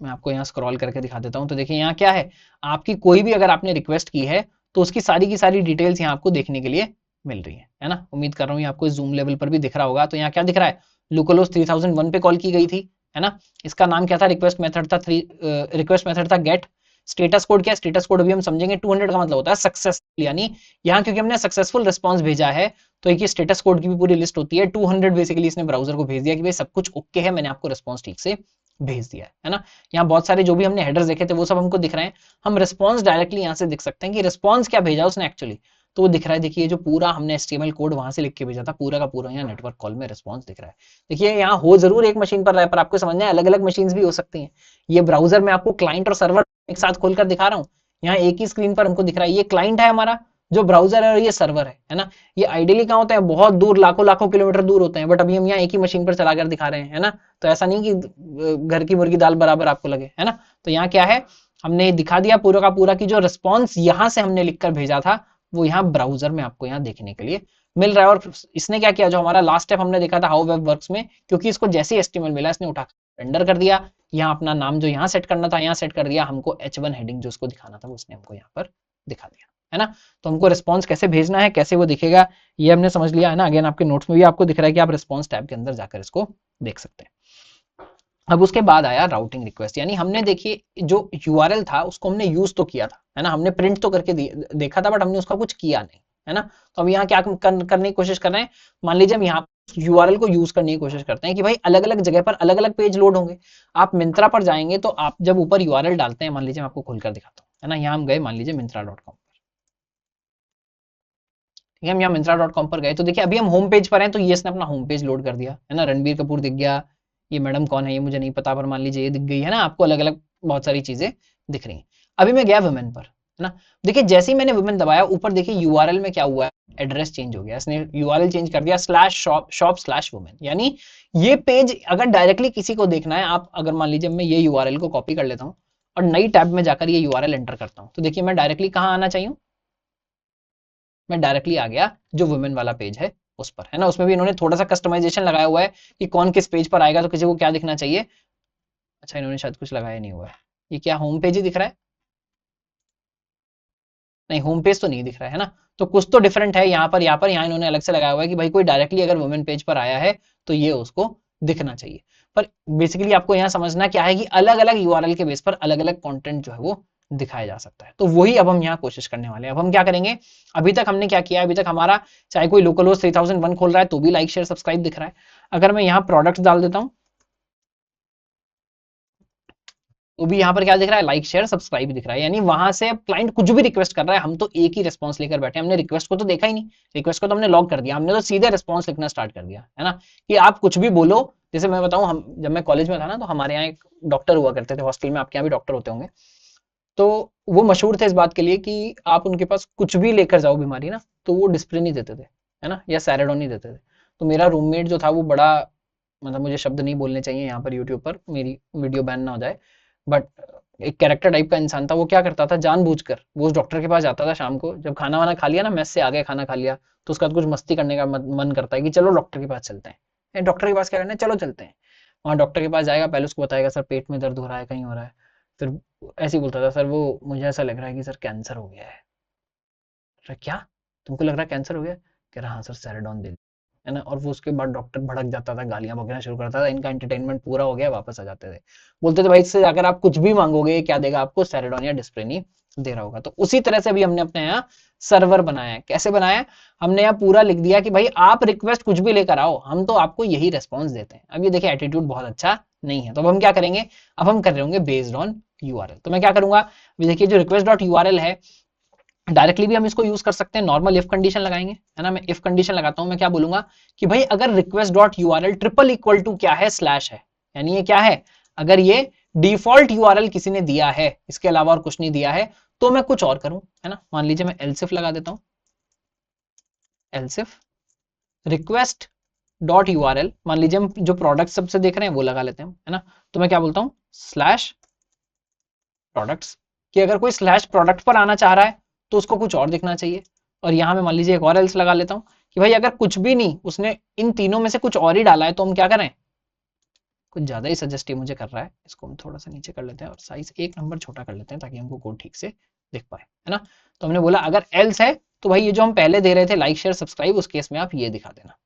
मैं आपको यहाँ स्क्रॉल करके दिखा देता हूँ। तो देखिए यहाँ क्या है, आपकी कोई भी अगर आपने रिक्वेस्ट की है तो उसकी सारी की सारी डिटेल्स यहाँ आपको देखने के लिए मिल रही है ना। उम्मीद कर रहा हूँ ये आपको जूम लेवल पर भी दिख रहा होगा। तो यहाँ क्या दिख रहा है, लोकलहोस्ट 3001 पे कॉल की गई थी, है ना। इसका नाम क्या था, रिक्वेस्ट मेथड था रिक्वेस्ट मेथड था गेट। स्टेटस कोड क्या है, स्टेटस कोड अभी हम समझेंगे। 200 का मतलब होता है सक्सेसफुल, यानी यहाँ क्योंकि हमने सक्सेसफुल रिस्पॉन्स भेजा है तो एक स्टेटस कोड की भी पूरी लिस्ट होती है। 200 बेसिकली इसने ब्राउजर को भेज दिया कि भाई सब कुछ ओके है, मैंने आपको रिस्पॉन्स ठीक से भेज दिया है ना। यहाँ बहुत सारे जो भी हमने हेडर्स देखे थे वो सब हमको दिख रहे हैं। हम रिस्पॉन्स डायरेक्टली यहाँ से देख सकते हैं कि रिस्पॉन्स क्या भेजा उसने एक्चुअली। तो वो दिख रहा है, देखिए जो पूरा हमने HTML कोड वहां से लिख के भेजा था, पूरा का पूरा यहाँ नेटवर्क कॉल में रिस्पॉन्स दिख रहा है। देखिए यहाँ हो जरूर एक मशीन पर रहा है, पर आपको समझना है अलग अलग मशीन भी हो सकती हैं। ये ब्राउजर में आपको क्लाइंट और सर्वर एक साथ खोलकर दिखा रहा हूँ। यहाँ एक ही स्क्रीन पर हमको दिख रहा है, ये क्लाइंट है हमारा जो ब्राउजर है, और ये सर्वर है ना। ये आइडियली कहाँ होते हैं, बहुत दूर, लाखों लाखों किलोमीटर दूर होते हैं, बट अभी हम यहाँ एक ही मशीन पर चलाकर दिखा रहे हैं, है ना। तो ऐसा नहीं कि घर की मुर्गी दाल बराबर आपको लगे, है ना। तो यहाँ क्या है, हमने दिखा दिया पूरा का पूरा कि जो रिस्पॉन्स यहाँ से हमने लिखकर भेजा था वो यहाँ ब्राउजर में आपको यहाँ देखने के लिए मिल रहा है। और इसने क्या किया, जो हमारा लास्ट स्टेप हमने देखा था हाउ वेब वर्क्स में, क्योंकि इसको जैसे ही HTML मिला इसने उठा रेंडर कर दिया। यहाँ अपना नाम जो यहाँ सेट करना था यहाँ सेट कर दिया, हमको H1 हेडिंग जो उसको दिखाना था वो उसने हमको यहाँ पर दिखा दिया, है ना। तो हमको रिस्पॉन्स कैसे भेजना है, कैसे वो दिखेगा, ये हमने समझ लिया, है ना। अगेन आपके नोट्स में भी आपको दिख रहा है कि आप रिस्पॉन्स टैब के अंदर जाकर इसको देख सकते हैं। अब उसके बाद आया राउटिंग रिक्वेस्ट, यानी हमने देखिए जो URL था उसको हमने यूज तो किया था, है ना। हमने प्रिंट तो करके देखा था, बट हमने उसका कुछ किया नहीं, है ना। तो अब यहाँ क्या करने की कोशिश कर रहे हैं, मान लीजिए हम यहाँ URL को यूज करने की कोशिश करते हैं कि भाई अलग अलग जगह पर अलग अलग पेज लोड होंगे। आप मिंत्रा पर जाएंगे तो आप जब ऊपर URL डालते हैं, मान लीजिए मैं आपको खुलकर दिखाता हूँ, है ना। यहाँ हम गए मान लीजिए Myntra.com, ठीक है। हम यहाँ Myntra.com पर गए तो देखिए अभी हम होम पेज पर हैं, तो ये इसने अपना होम पेज लोड कर दिया, है ना। रणबीर कपूर दिख गया, ये मैडम कौन है ये मुझे नहीं पता, पर मान लीजिए ये दिख गई, है ना। आपको अलग अलग बहुत सारी चीजें दिख रही हैं। अभी मैं गया वुमेन पर, है ना। देखिए जैसे ही मैंने वुमेन दबाया, ऊपर देखिए URL में क्या हुआ है, एड्रेस चेंज हो गया। इसने URL चेंज कर दिया /shop/women, यानी ये पेज अगर डायरेक्टली किसी को देखना है, आप अगर मान लीजिए मैं ये URL को कॉपी कर लेता हूँ और नई टैब में जाकर ये URL एंटर करता हूँ, तो देखिए मैं डायरेक्टली कहाँ आना चाहिए, मैं डायरेक्टली आ गया जो वुमेन वाला पेज है उस पर, है ना। उसमें भी इन्होंने थोड़ा सा कस्टमाइजेशन लगाया हुआ है कि कौन किस पेज पर आएगा तो किसी को क्या दिखना चाहिए। अच्छा इन्होंने शायद कुछ लगाया नहीं हुआ है, ये क्या होम पेज ही दिख रहा है, नहीं होम पेज तो नहीं दिख रहा है ना। तो कुछ तो डिफरेंट है यहाँ इन्होंने अलग से लगाया हुआ है कि भाई कोई डायरेक्टली अगर वुमेन पेज पर आया है तो ये उसको दिखना चाहिए। पर बेसिकली आपको यहाँ समझना क्या है कि अलग अलग URL के बेस पर अलग अलग कंटेंट जो है वो दिखाया जा सकता है। तो वही अब हम यहाँ कोशिश करने वाले हैं। अब हम क्या करेंगे, अभी तक हमने क्या किया, अभी तक हमारा चाहे कोई लोकल होस्ट 3001 खोल रहा है तो भी लाइक शेयर सब्सक्राइब दिख रहा है। अगर मैं यहाँ प्रोडक्ट्स डाल देता हूँ तो भी यहाँ पर क्या दिख रहा है, लाइक शेयर सब्सक्राइब दिख रहा है। यानी वहां से क्लाइंट कुछ भी रिक्वेस्ट कर रहा है, हम तो एक ही रिस्पॉन्स लेकर बैठे, हमने रिक्वेस्ट को तो देखा ही नहीं, रिक्वेस्ट को तो हमने लॉग कर दिया, हमने तो सीधे रिस्पॉन्स लिखना स्टार्ट कर दिया, है ना। कि आप कुछ भी बोलो, जैसे मैं बताऊं, हम जब मैं कॉलेज में था ना तो हमारे यहाँ एक डॉक्टर हुआ करते थे, हॉस्टल में आपके यहाँ भी डॉक्टर होते होंगे। तो वो मशहूर थे इस बात के लिए कि आप उनके पास कुछ भी लेकर जाओ बीमारी ना, तो वो डिस्प्रिन ही देते थे, है ना, या सैराडोन ही देते थे। तो मेरा रूममेट जो था वो बड़ा, मतलब मुझे शब्द नहीं बोलने चाहिए यहाँ पर यूट्यूब पर, मेरी वीडियो बैन ना हो जाए, बट एक कैरेक्टर टाइप का इंसान था। वो क्या करता था, जानबूझकर वो उस डॉक्टर के पास जाता था शाम को, जब खाना वाना खा लिया ना, मेस से आ गए खाना खा लिया, तो उसका कुछ मस्ती करने का मन करता है कि चलो डॉक्टर के पास चलते हैं। डॉक्टर के पास क्या करना है, चलो चलते हैं। वहाँ डॉक्टर के पास जाएगा, पहले उसको बताएगा सर पेट में दर्द हो रहा है, कहीं हो रहा है। फिर ऐसे ही बोलता था, सर वो मुझे ऐसा लग रहा है कि सर कैंसर हो गया है। सर क्या, तुमको लग रहा है कैंसर हो गया, कह रहा हाँ सर सैराडोन दे, है ना। और वो उसके बाद डॉक्टर भड़क जाता था, गालियां बकना शुरू करता था, इनका एंटरटेनमेंट पूरा हो गया, वापस आ जाते थे। बोलते थे भाई इससे अगर आप कुछ भी मांगोगे क्या देगा आपको, सैराडोन या डिस्प्रिन ही दे रहा होगा। तो उसी तरह से भी हमने अपने यहाँ सर्वर बनाया है। कैसे बनाया, हमने यहाँ पूरा लिख दिया कि भाई आप रिक्वेस्ट कुछ भी लेकर आओ, हम तो आपको यही रेस्पॉन्स देते हैं। अब ये देखिए एटीट्यूड बहुत अच्छा नहीं है, तो अब हम क्या करेंगे, अब हम कर रहे होंगे बेस्ड ऑन URL। तो मैं क्या करूंगा, देखिए जो request.url है, डायरेक्टली भी हम इसको यूज कर सकते हैं, नॉर्मल इफ कंडीशन लगाएंगे, है ना। मैं इफ कंडीशन लगाता हूं, मैं क्या बोलूंगा कि भाई अगर request dot URL triple equal to क्या है, स्लैश है, यानी ये क्या है, अगर ये डिफॉल्ट यूआरएल किसी ने दिया है, इसके अलावा और कुछ नहीं दिया है, तो मैं कुछ और करूं, है ना। मान लीजिए मैं एल्सिफ लगा देता हूं, एल्सिफ रिक्वेस्ट डॉट यूआरएल, मान लीजिए हम जो प्रोडक्ट सबसे देख रहे हैं वो लगा लेते हैं, है ना। तो मैं क्या बोलता हूं, स्लैश प्रोडक्ट्स, कि अगर कोई स्लैश प्रोडक्ट पर आना चाह रहा है तो उसको कुछ और दिखना चाहिए। और यहां में मान लीजिए एक और एल्स लगा लेता हूं कि भाई अगर कुछ भी नहीं, उसने इन तीनों में से कुछ और ही डाला है, तो हम क्या करें, कुछ ज्यादा ही सजेस्टिव मुझे कर रहा है, इसको हम थोड़ा सा नीचे कर लेते हैं और साइज 1 नंबर छोटा कर लेते हैं ताकि हमको कोड ठीक से दिख पाए, है ना। तो हमने बोला अगर एल्स है तो भाई ये जो हम पहले दे रहे थे लाइक शेयर सब्सक्राइब, उस केस में आप ये दिखा देना,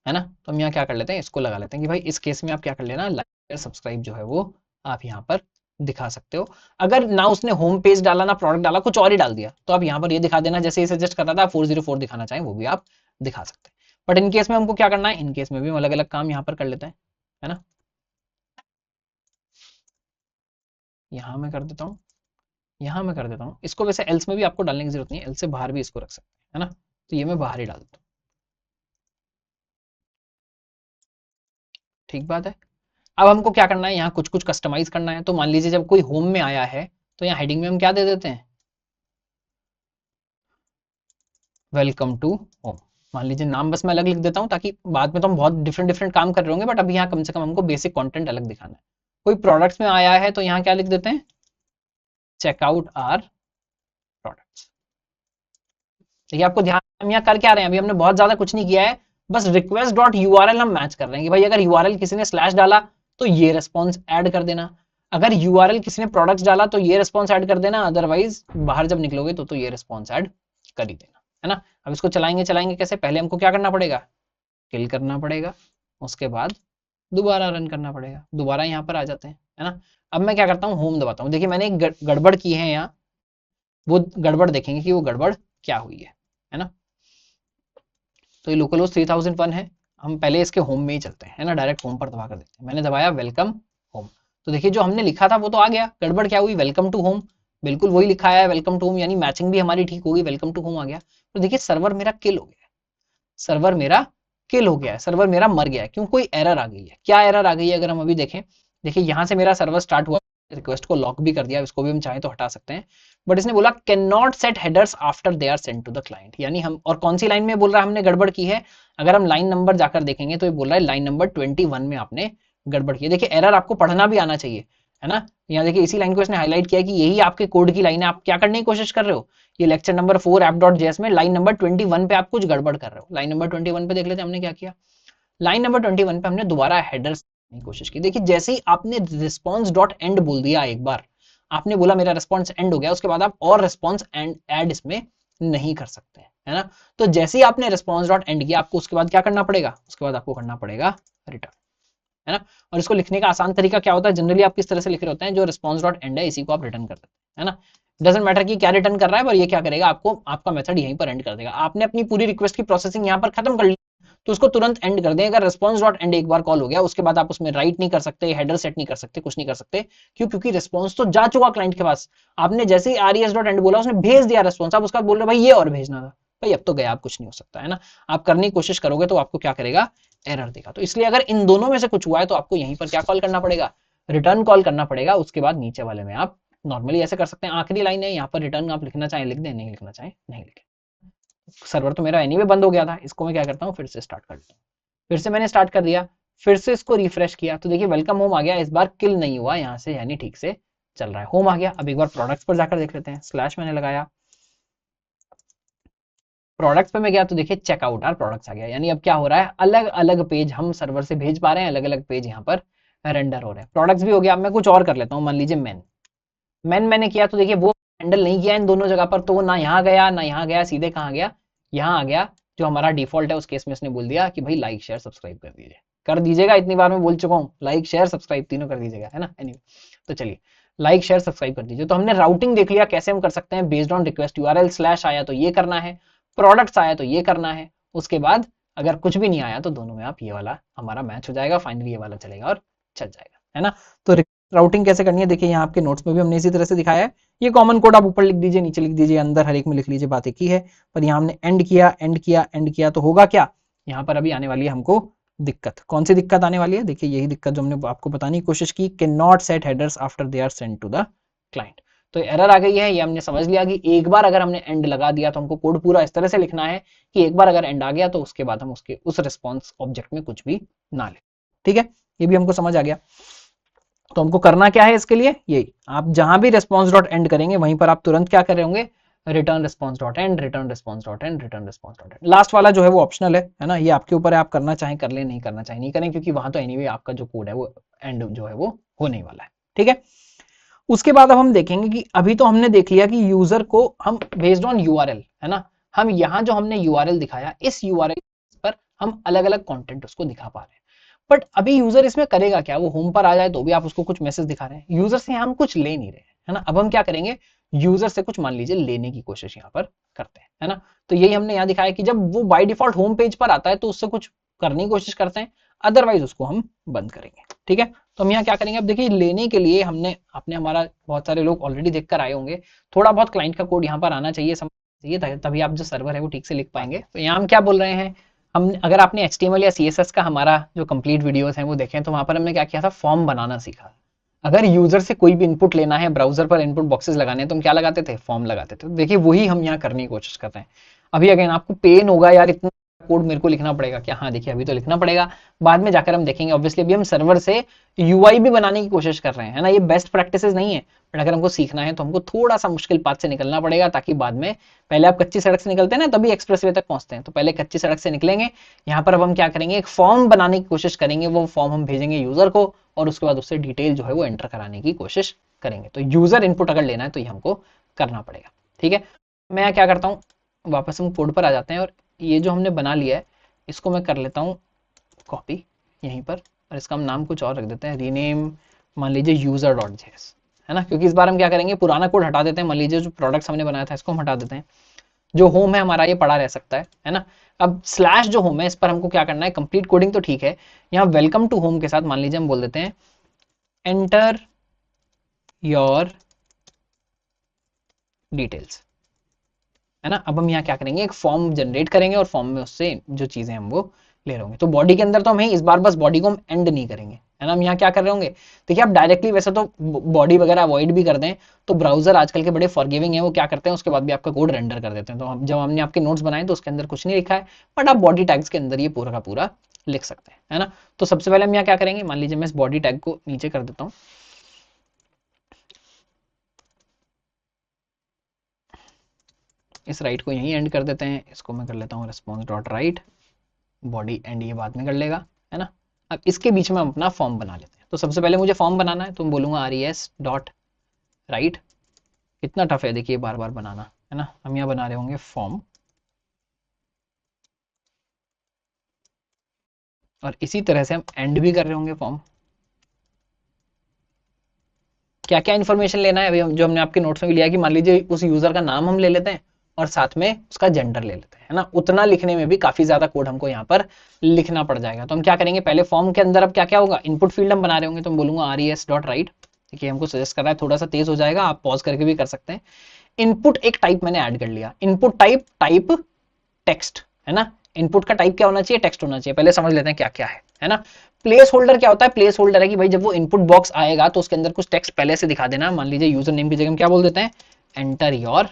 है ना। तो हम यहाँ क्या कर लेते हैं, इसको लगा लेते हैं कि भाई इस केस में आप क्या कर लेना, लाइक शेयर सब्सक्राइब जो है वो आप यहाँ पर दिखा सकते हो। अगर ना उसने होम पेज डाला ना प्रोडक्ट डाला, कुछ और ही डाल दिया, तो आप यहाँ पर ये दिखा देना, जैसे ये सजेस्ट कर रहा था 404 दिखाना चाहें वो भी आप दिखा सकते हैं। बट इन केस में हमको क्या करना है, इन केस में भी हम अलग अलग काम यहाँ पर कर लेते हैं, है ना। यहाँ मैं कर देता हूँ, यहाँ मैं कर देता हूँ इसको, वैसे एल्स में भी आपको डालने की जरूरत नहीं है, एल्स से बाहर भी इसको रख सकते हैं, है ना। तो ये मैं बाहर ही डाल देता हूँ, ठीक बात है। अब हमको क्या करना है, यहाँ कुछ कुछ कस्टमाइज करना है। तो मान लीजिए जब कोई होम में आया है तो यहाँ हेडिंग में हम क्या दे देते हैं, वेलकम टू होम। मान लीजिए नाम बस मैं अलग लिख देता हूँ ताकि बाद में तो हम बहुत डिफरेंट डिफरेंट काम कर रहे होंगे, बट अभी यहाँ कम से कम हमको बेसिक कंटेंट अलग दिखाना है। कोई प्रोडक्ट्स में आया है तो यहाँ क्या लिख देते हैं, चेकआउट आर प्रोडक्ट्स। देखिए आपको ध्यान, हम यहाँ कर क्या रहे हैं, अभी हमने बहुत ज्यादा कुछ नहीं किया है, बस रिक्वेस्ट डॉट यूआरएल हम मैच कर रहे हैं कि भाई अगर यूआरएल किसी ने स्लैश डाला तो ये रेस्पॉन्स ऐड कर देना, अगर यूआरएल किसी ने प्रोडक्ट्स डाला तो ये रेस्पॉन्स ऐड कर देना, अदरवाइज बाहर जब निकलोगे तो ये रेस्पॉन्स ऐड कर ही देना, है ना। अब इसको चलाएंगे, चलाएंगे कैसे, पहले हमको क्या करना पड़ेगा, किल करना पड़ेगा, उसके बाद दोबारा रन करना पड़ेगा, दोबारा यहाँ पर आ जाते हैं, है ना। अब मैं क्या करता हूँ, होम दबाता हूँ। देखिए मैंने एक गड़बड़ की है यहाँ, वो गड़बड़ देखेंगे कि वो गड़बड़ क्या हुई है ना। तो ये लोकल होस्ट 3001 है, हम पहले इसके होम में ही चलते हैं, है ना, डायरेक्ट होम पर दबा कर देते हैं। मैंने दबाया वेलकम होम, तो देखिए जो हमने लिखा था वो तो आ गया, गड़बड़ क्या हुई, वेलकम टू होम, बिल्कुल वही लिखा है वेलकम टू होम, यानी मैचिंग भी हमारी ठीक होगी, वेलकम टू होम आ गया। तो देखिए सर्वर मेरा किल हो गया, सर्वर मेरा किल हो गया है, सर्वर मेरा मर गया है, क्यों, कोई एरर आ गई है। क्या एरर आ गई है, अगर हम अभी देखें, देखिए यहां से मेरा सर्वर स्टार्ट हुआ, रिक्वेस्ट को लॉक भी कर दिया, इसको भी हम चाहें तो हटा सकते हैं, बट इसने बोला can not set headers after they are send to the client, यानी हम, और कौन सी लाइन में बोल रहा है हमने गड़बड़ की है, अगर हम लाइन नंबर जाकर देखेंगे तो ये बोल रहा है लाइन नंबर 21 में आपने गड़बड़ की है। देखिए एरर आपको पढ़ना भी आना चाहिए, है ना। यहाँ देखिए इसी लाइन को इसने हाईलाइट किया कि यही आपके कोड की लाइन है, आप क्या करने की कोशिश कर रहे हो, ये लेक्चर नंबर 4 app.js में लाइन नंबर 21 पे आप कुछ गड़बड़ कर रहे हो। लाइन नंबर 21 पे देख लेते हैं हमने क्या किया, लाइन नंबर 21 पे हमने दोबारा हेडर्स की कोशिश की। देखिए जैसे ही आपने रिस्पॉन्स डॉट एंड बोल दिया, एक बार आपने बोला मेरा रिस्पॉन्स एंड हो गया, उसके बाद आप और रिस्पॉन्स एंड ऐड इसमें नहीं कर सकते, है ना। तो जैसे ही आपने रिस्पॉन्स डॉट एंड किया, आपको उसके बाद क्या करना पड़ेगा, उसके बाद आपको करना पड़ेगा रिटर्न, है ना। और इसको लिखने का आसान तरीका क्या होता है, जनरली आप किस तरह से लिख रहे होते हैं, जो रिस्पॉन्स डॉट एंड है इसी को आप रिटर्न कर देते हैं, है ना। डजंट मैटर कि क्या रिटर्न कर रहा है, पर ये क्या करेगा, आपको आपका मेथड यहीं पर एंड कर देगा। आपने अपनी पूरी रिक्वेस्ट की प्रोसेसिंग यहाँ पर खत्म कर ली, तो उसको तुरंत एंड कर दें। अगर रिस्पॉन्स डॉट एंड एक बार कॉल हो गया, उसके बाद आप उसमें राइट नहीं कर सकते, हेडर सेट नहीं कर सकते, कुछ नहीं कर सकते, क्यों, क्योंकि रिस्पॉन्स तो जा चुका क्लाइंट के पास। आपने जैसे ही आरईएस डॉट एंड बोला, उसने भेज दिया रिस्पॉन्स, आप उसका बोल रहे भाई ये और भेजना था, भाई अब तो गया, आप कुछ नहीं हो सकता, है ना। आप करने की कोशिश करोगे तो आपको क्या करेगा, एरर देगा। तो इसलिए अगर इन दोनों में से कुछ हुआ है तो आपको यहीं पर क्या कॉल करना पड़ेगा, रिटर्न कॉल करना पड़ेगा। उसके बाद नीचे वाले में आप नॉर्मली ऐसे कर सकते हैं, आखिरी लाइन है यहाँ पर रिटर्न, आप लिखना चाहें लिख दें, नहीं लिखना चाहें नहीं लिखें। सर्वर तो मेरा एनीवे बंद हो गया था, इसको मैं क्या करता हूँ, फिर से स्टार्ट कर लेता हूँ। फिर से मैंने स्टार्ट कर दिया, फिर से इसको रिफ्रेश किया, तो देखिए वेलकम होम आ गया, इस बार किल नहीं हुआ यहाँ से, यानी ठीक से चल रहा है, होम आ गया। अब एक बार प्रोडक्ट्स पर जाकर देख लेते हैं, स्लैश मैंने लगाया, प्रोडक्ट्स पे मैं गया तो देखिए चेकआउट आर प्रोडक्ट्स आ गया, यानी अब क्या हो रहा है, अलग अलग पेज हम सर्वर से भेज पा रहे हैं, अलग अलग पेज यहाँ पर रेंडर हो रहे हैं। प्रोडक्ट्स भी हो गया। अब मैं कुछ और कर लेता हूँ, मान लीजिए मैन मैंने किया, तो देखिए वो हैंडल नहीं किया इन दोनों जगह पर, तो वो ना यहाँ गया ना यहाँ गया, सीधे कहाँ गया, यहाँ आ गया। जो हमारा डिफॉल्ट है उस केस में इसने बोल दिया कि भाई लाइक शेयर सब्सक्राइब कर दीजिएगा, इतनी बार मैं बोल चुका हूँ, लाइक शेयर सब्सक्राइब तीनों कर दीजिएगा, है ना। एनीवे तो चलिए लाइक शेयर सब्सक्राइब कर दीजिए। तो हमने राउटिंग देख लिया कैसे हम कर सकते हैं, based on request URL, slash आया तो ये करना है, प्रोडक्ट्स आया तो ये करना है, उसके बाद अगर कुछ भी नहीं आया तो दोनों में आप ये वाला हमारा मैच हो जाएगा, फाइनली ये वाला चलेगा और चल जाएगा, है ना। तो राउटिंग कैसे करनी है, देखिए यहाँ आपके नोट्स में भी हमने इसी तरह से दिखाया है। ये कॉमन कोड आप ऊपर लिख दीजिए, नीचे लिख दीजिए, अंदर हर एक में लिख लीजिए, बात एक ही है। पर यहाँ हमने एंड किया, एंड किया, एंड किया, तो होगा क्या, यहाँ पर अभी आने वाली है हमको दिक्कत, कौन सी दिक्कत आने वाली है, देखिए यही दिक्कत जो हमने आपको बताने की कोशिश की, can not set headers after they are send to the client. तो एरर आ गई है, ये हमने समझ लिया कि एक बार अगर हमने एंड लगा दिया तो हमको कोड पूरा इस तरह से लिखना है कि एक बार अगर एंड आ गया तो उसके बाद हम उसके उस रिस्पॉन्स ऑब्जेक्ट में कुछ भी ना लें। ठीक है, ये भी हमको समझ आ गया। तो हमको करना क्या है इसके लिए, यही आप जहां भी रिस्पॉन्स डॉट एंड करेंगे वहीं पर आप तुरंत क्या कर रहे होंगे, return response dot and, return response dot and, return response dot and. Last वाला जो है वो ऑप्शनल है ना, ये आपके ऊपर है, आप करना चाहें कर ले, नहीं करना चाहें नहीं करें, क्योंकि वहां तो एनीवे आपका जो कोड है वो एंड जो है वो होने वाला है। ठीक है, उसके बाद अब हम देखेंगे कि अभी तो हमने देख लिया कि यूजर को हम बेस्ड ऑन यूआरएल, है ना, हम यहां जो हमने यूआरएल दिखाया इस यूआरएल पर हम अलग अलग कंटेंट उसको दिखा पा रहे हैं। बट अभी यूजर इसमें करेगा क्या, वो होम पर आ जाए तो भी आप उसको कुछ मैसेज दिखा रहे हैं, यूजर से हम कुछ ले नहीं रहे, है ना। अब हम क्या करेंगे, यूजर से कुछ मान लीजिए लेने की कोशिश यहाँ पर करते हैं, है ना। तो यही हमने यहाँ दिखाया कि जब वो बाय डिफॉल्ट होम पेज पर आता है तो उससे कुछ करने की कोशिश करते हैं, अदरवाइज उसको हम बंद करेंगे। ठीक है, तो हम यहाँ क्या करेंगे, अब देखिए लेने के लिए हमने आपने हमारा बहुत सारे लोग ऑलरेडी देखकर आए होंगे, थोड़ा बहुत क्लाइंट का कोड यहाँ पर आना चाहिए, समझ चाहिए, तभी आप जो सर्वर है वो ठीक से लिख पाएंगे। तो यहाँ हम क्या बोल रहे हैं, हम अगर आपने HTML या CSS का हमारा जो कंप्लीट वीडियोस हैं वो देखें तो वहां पर हमने क्या किया था, फॉर्म बनाना सीखा। अगर यूजर से कोई भी इनपुट लेना है, ब्राउजर पर इनपुट बॉक्सेस लगाने हैं, तो हम क्या लगाते थे, फॉर्म लगाते थे। तो देखिए वही हम यहाँ करने की कोशिश कर रहे हैं। अभी अगेन आपको पेन होगा यार, इतना कोड मेरे को लिखना पड़ेगा क्या, हाँ देखिए अभी तो लिखना पड़ेगा, बाद में जाकर हम देखेंगे। ऑब्वियसली अभी हम सर्वर से यूआई भी बनाने की कोशिश कर रहे हैं, है ना, ये बेस्ट प्रैक्टिसेस नहीं है, बट अगर हमको सीखना है तो हमको थोड़ा सा मुश्किल पाथ से निकलना पड़ेगा, ताकि बाद में, पहले आप कच्ची सड़क से निकलते हैं ना तभी एक्सप्रेसवे तक पहुंचते हैं, तो पहले कच्ची सड़क से निकलेंगे। यहाँ पर अब हम क्या करेंगे, एक फॉर्म बनाने की कोशिश करेंगे, वो फॉर्म हम भेजेंगे यूजर को और उसके बाद उससे डिटेल जो है वो एंटर कराने की कोशिश करेंगे। तो यूजर इनपुट अगर लेना है तो ये हमको करना पड़ेगा। ठीक है, मैं क्या करता हूँ, वापस हम कोड पर आ जाते हैं और ये जो हमने बना लिया है इसको मैं कर लेता हूँ कॉपी यहीं पर, और इसका हम नाम कुछ और रख देते हैं, रीनेम मान लीजिए यूजर डॉट जेएस, है ना, क्योंकि इस बार हम क्या करेंगे, पुराना कोड हटा देते हैं, मान लीजिए जो प्रोडक्ट्स हमने बनाया था इसको हम हटा देते हैं, जो होम है हमारा ये पड़ा रह सकता है ना। अब स्लैश जो होम है इस पर हमको क्या करना है, कंप्लीट कोडिंग तो ठीक है, यहाँ वेलकम टू होम के साथ मान लीजिए हम बोल देते हैं एंटर योर डिटेल्स, है ना। अब हम यहाँ क्या करेंगे, एक फॉर्म जनरेट करेंगे और फॉर्म में उससे जो चीजें हम वो ले रहे होंगे। तो बॉडी के अंदर तो हम इस बार बस बॉडी को हम एंड नहीं करेंगे, है ना, हम यहाँ क्या कर रहे होंगे, देखिए आप डायरेक्टली वैसे तो बॉडी वगैरह अवॉइड भी कर दें तो ब्राउजर आजकल के बड़े फॉरगिविंग है, वो क्या करते हैं उसके बाद भी आपका कोड रेंडर कर देते हैं। तो हम जब हमने आपके नोट्स बनाए तो उसके अंदर कुछ नहीं लिखा है, बट आप बॉडी टैग्स के अंदर ये पूरा का पूरा लिख सकते हैं, है ना। तो सबसे पहले हम यहाँ क्या करेंगे, मान लीजिए मैं इस बॉडी टैग को नीचे कर देता हूँ, इस राइट को यहीं एंड कर देते हैं, इसको मैं कर लेता हूँ response dot right, body and ये बाद में कर लेगा, है ना। अब इसके बीच में हम अपना फॉर्म बना लेते हैं। तो सबसे पहले मुझे फॉर्म बनाना है, तो मैं बोलूंगा res डॉट राइट, कितना टफ है देखिए बार बार बनाना, है ना। हम यहाँ बना रहे होंगे फॉर्म, और इसी तरह से हम एंड भी कर रहे होंगे फॉर्म। क्या क्या इन्फॉर्मेशन लेना है, अभी जो हमने आपके नोट्स में भी लिया कि मान लीजिए उस यूजर का नाम हम ले लेते हैं और साथ में उसका जेंडर ले लेते हैं, है ना। उतना लिखने में भी काफी ज्यादा कोड हमको यहाँ पर लिखना पड़ जाएगा। तो हम क्या करेंगे, पहले फॉर्म के अंदर अब क्या क्या होगा, इनपुट फील्ड हम बना रहे होंगे, तो हम बोलूंगा res डॉट राइट, देखिए हमको सजेस्ट कर रहा है, थोड़ा सा तेज हो जाएगा, आप पॉज करके भी कर सकते हैं। इनपुट एक टाइप मैंने ऐड कर लिया, इनपुट टाइप टाइप टेक्स्ट, है ना। इनपुट का टाइप क्या होना चाहिए, टेक्स्ट होना चाहिए। पहले समझ लेते हैं क्या क्या है ना। प्लेस होल्डर क्या होता है, प्लेस होल्डर है कि भाई जब वो इनपुट बॉक्स आएगा तो उसके अंदर कुछ टेक्स्ट पहले से दिखा देना। मान लीजिए यूजर नेम की जगह हम क्या बोल देते हैं, एंटर योर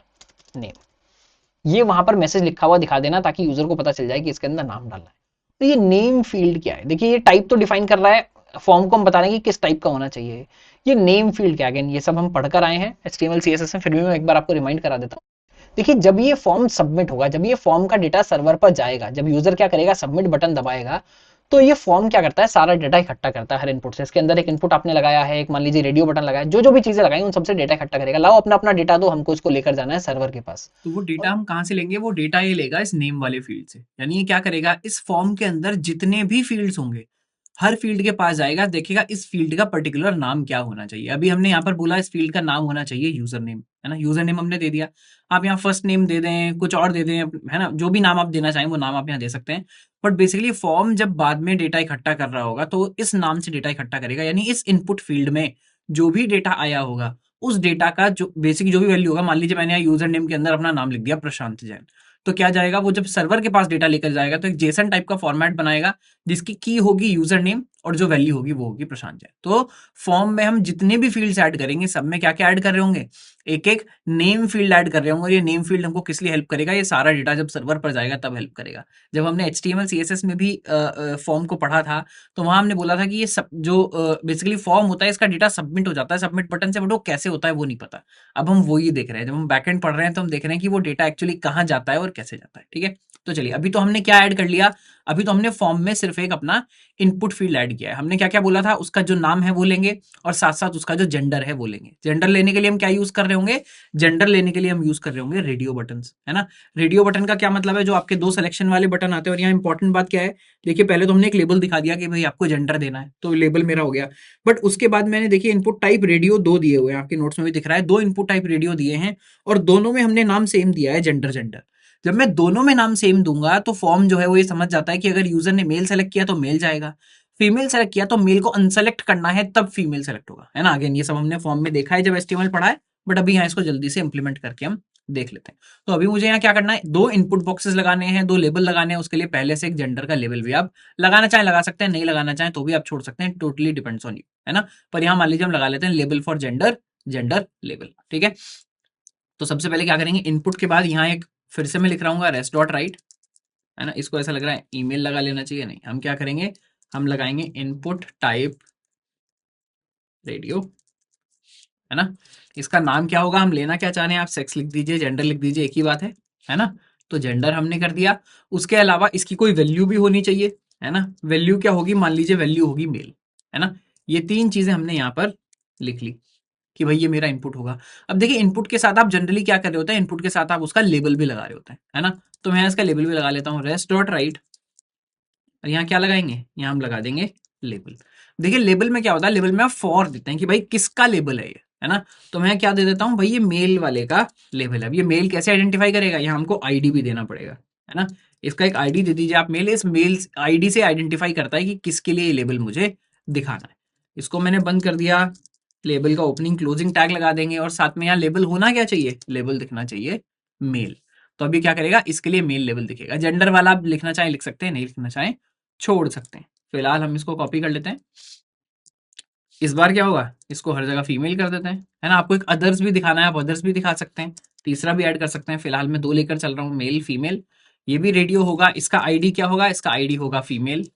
नेम, ये वहां पर मैसेज लिखा हुआ दिखा देना ताकि यूजर को पता चल जाए कि इसके अंदर नाम डालना है। तो ये नेम फील्ड क्या है, देखिए ये टाइप तो डिफाइन कर रहा है, फॉर्म को हम बता रहे हैं कि किस टाइप का होना चाहिए। ये नेम फील्ड क्या है, ये सब हम पढ़कर आए हैं HTML CSS में, फिर भी मैं एक बार आपको रिमाइंड करा देता हूँ। देखिए जब ये फॉर्म सबमिट होगा, जब ये फॉर्म का डेटा सर्वर पर जाएगा, जब यूजर क्या करेगा, सबमिट बटन दबाएगा, तो ये फॉर्म क्या करता है, सारा डेटा इकट्ठा करता है हर इनपुट से। इसके अंदर एक इनपुट आपने लगाया है, एक मान लीजिए रेडियो बटन लगाया, जो जो भी चीजें लगाई उन सबसे डेटा इकट्ठा करेगा, लाओ अपना अपना डेटा दो, हमको इसको लेकर जाना है सर्वर के पास। तो वो डेटा हम कहाँ से लेंगे, वो डेटा ये लेगा इस नेम वाले फील्ड से। यानी ये क्या करेगा, इस फॉर्म के अंदर जितने भी फील्ड्स होंगे हर फील्ड के पास जाएगा, देखेगा इस फील्ड का पर्टिकुलर नाम क्या होना चाहिए। अभी हमने यहाँ पर बोला इस फील्ड का नाम होना चाहिए यूजर नेम, है ना, यूजर नेम हमने दे दिया। आप यहाँ फर्स्ट नेम दे दें, कुछ और दे दें, है ना, जो भी नाम आप देना चाहें वो नाम आप यहाँ दे सकते हैं। बट बेसिकली फॉर्म जब बाद में डेटा इकट्ठा कर रहा होगा तो इस नाम से डेटा इकट्ठा करेगा, यानी इस इनपुट फील्ड में जो भी डेटा आया होगा उस डेटा का जो बेसिक जो भी वैल्यू होगा, मान लीजिए मैंने यहाँ यूजर नेम के अंदर अपना नाम लिख दिया प्रशांत जैन, तो क्या जाएगा, वो जब सर्वर के पास डेटा लेकर जाएगा तो एक जेसन टाइप का फॉर्मेट बनाएगा जिसकी की होगी यूजर नेम और जो वैल्यू होगी वो होगी प्रशांत जैन। तो फॉर्म में हम जितने भी फील्ड्स ऐड करेंगे सब में क्या क्या ऐड कर रहे होंगे, एक एक नेम फील्ड ऐड कर रहे होंगे। और ये नेम फील्ड हमको किस लिए हेल्प करेगा, ये सारा डेटा जब सर्वर पर जाएगा तब हेल्प करेगा। जब हमने HTML CSS में भी फॉर्म को पढ़ा था तो वहां हमने बोला था कि ये सब जो बेसिकली फॉर्म होता है इसका डेटा सबमिट हो जाता है सबमिट बटन से, बट वो कैसे होता है वो नहीं पता। अब हम वो ही देख रहे हैं, जब हम बैकएंड पढ़ रहे हैं तो हम देख रहे हैं कि वो डेटा एक्चुअली कहाँ जाता है और कैसे जाता है। ठीक है, तो चलिए अभी तो हमने क्या ऐड कर लिया, अभी तो हमने फॉर्म में सिर्फ एक अपना इनपुट फील्ड ऐड किया है। हमने क्या क्या बोला था, उसका जो नाम है वो लेंगे और साथ साथ उसका जो जेंडर है वो लेंगे। जेंडर लेने के लिए हम क्या यूज कर रहे होंगे, जेंडर लेने के लिए हम यूज कर रहे होंगे रेडियो बटन, है ना। रेडियो बटन का क्या मतलब है, जो आपके दो सिलेक्शन वाले बटन आते हैं। और यहाँ इंपॉर्टेंट बात क्या है, देखिए पहले तो हमने एक लेबल दिखा दिया कि भाई आपको जेंडर देना है, तो लेबल मेरा हो गया। बट उसके बाद मैंने देखिए इनपुट टाइप रेडियो दो दिए हुए हैं, आपके नोट्स में भी दिख रहा है, दो इनपुट टाइप रेडियो दिए हैं और दोनों में हमने नाम सेम दिया है, जेंडर जेंडर। जब मैं दोनों में नाम सेम दूंगा तो फॉर्म जो है वो ये समझ जाता है कि अगर यूजर ने मेल सेलेक्ट किया तो मेल जाएगा, फीमेल सेलेक्ट किया तो मेल को अनसेलेक्ट करना है तब फीमेल सेलेक्ट होगा, है ना। अगेन ये सब हमने फॉर्म में देखा है जब HTML पढ़ा है, बट अभी यहाँ इसको जल्दी से इंप्लीमेंट करके हम देख लेते हैं। तो अभी मुझे यहाँ क्या करना है, दो इनपुट बॉक्सेस लगाने हैं, दो लेबल लगाने हैं। उसके लिए पहले से एक जेंडर का लेबल भी आप लगाना चाहें लगा सकते हैं, नहीं लगाना चाहें तो भी आप छोड़ सकते हैं, टोटली डिपेंड्स ऑन यू, है ना। पर यहाँ मान लीजिए हम लगा लेते हैं label for gender, gender label. ठीक है, तो सबसे पहले क्या करेंगे, इनपुट के बाद यहाँ एक फिर से मैं लिख रहा हूँ रेस्ट डॉट राइट, है ना। इसको ऐसा लग रहा है ईमेल लगा लेना चाहिए, नहीं, हम क्या करेंगे, हम लगाएंगे इनपुट टाइप रेडियो, है ना। इसका नाम क्या होगा, हम लेना क्या चाह रहे हैं, आप सेक्स लिख दीजिए, जेंडर लिख दीजिए, एक ही बात है ना। तो जेंडर हमने कर दिया। उसके अलावा इसकी कोई वैल्यू भी होनी चाहिए, है ना। वैल्यू क्या होगी, मान लीजिए वैल्यू होगी मेल, है ना। ये तीन चीजें हमने यहाँ पर लिख ली कि भाई ये मेरा इनपुट होगा। अब देखिए इनपुट के साथ आप जनरली क्या कर रहे होते हैं, इनपुट के साथ आप उसका लेबल भी लगा रहे होते हैं, है ना। तो मैं इसका लेबल भी लगा लेता हूँ, रेस्ट डॉट राइट, और यहाँ क्या लगाएंगे, यहाँ हम लगा देंगे लेबल। देखिए लेबल में क्या होता है, लेबल में आप फॉर देते हैं कि भाई किसका लेबल है ये, है ना। तो मैं क्या दे देता हूँ, भाई ये मेल वाले का लेबल है। अब ये मेल कैसे आइडेंटिफाई करेगा, यहाँ हमको आईडी भी देना पड़ेगा, है ना। इसका एक आईडी दे दीजिए आप, मेल इस मेल आईडी से आइडेंटिफाई करता है कि किसके लिए ये लेबल मुझे दिखाना है। इसको मैंने बंद कर दिया, लेबल का ओपनिंग क्लोजिंग टैग लगा देंगे और साथ में यहाँ लेबल होना क्या चाहिए, लेबल दिखना चाहिए मेल। तो अभी क्या करेगा, इसके लिए मेल लेबल दिखेगा। जेंडर वाला आप लिखना चाहें लिख सकते हैं, नहीं लिखना चाहें छोड़ सकते हैं। फिलहाल हम इसको कॉपी कर लेते हैं। इस बार क्या होगा, इसको हर जगह फीमेल कर देते हैं, है ना। आपको एक अदर्स भी दिखाना है, आप अदर्स भी दिखा सकते हैं, तीसरा भी ऐड कर सकते हैं। फिलहाल मैं दो लेकर चल रहा हूँ, मेल फीमेल। ये भी रेडियो होगा, इसका आईडी क्या होगा, इसका आईडी होगा फीमेल।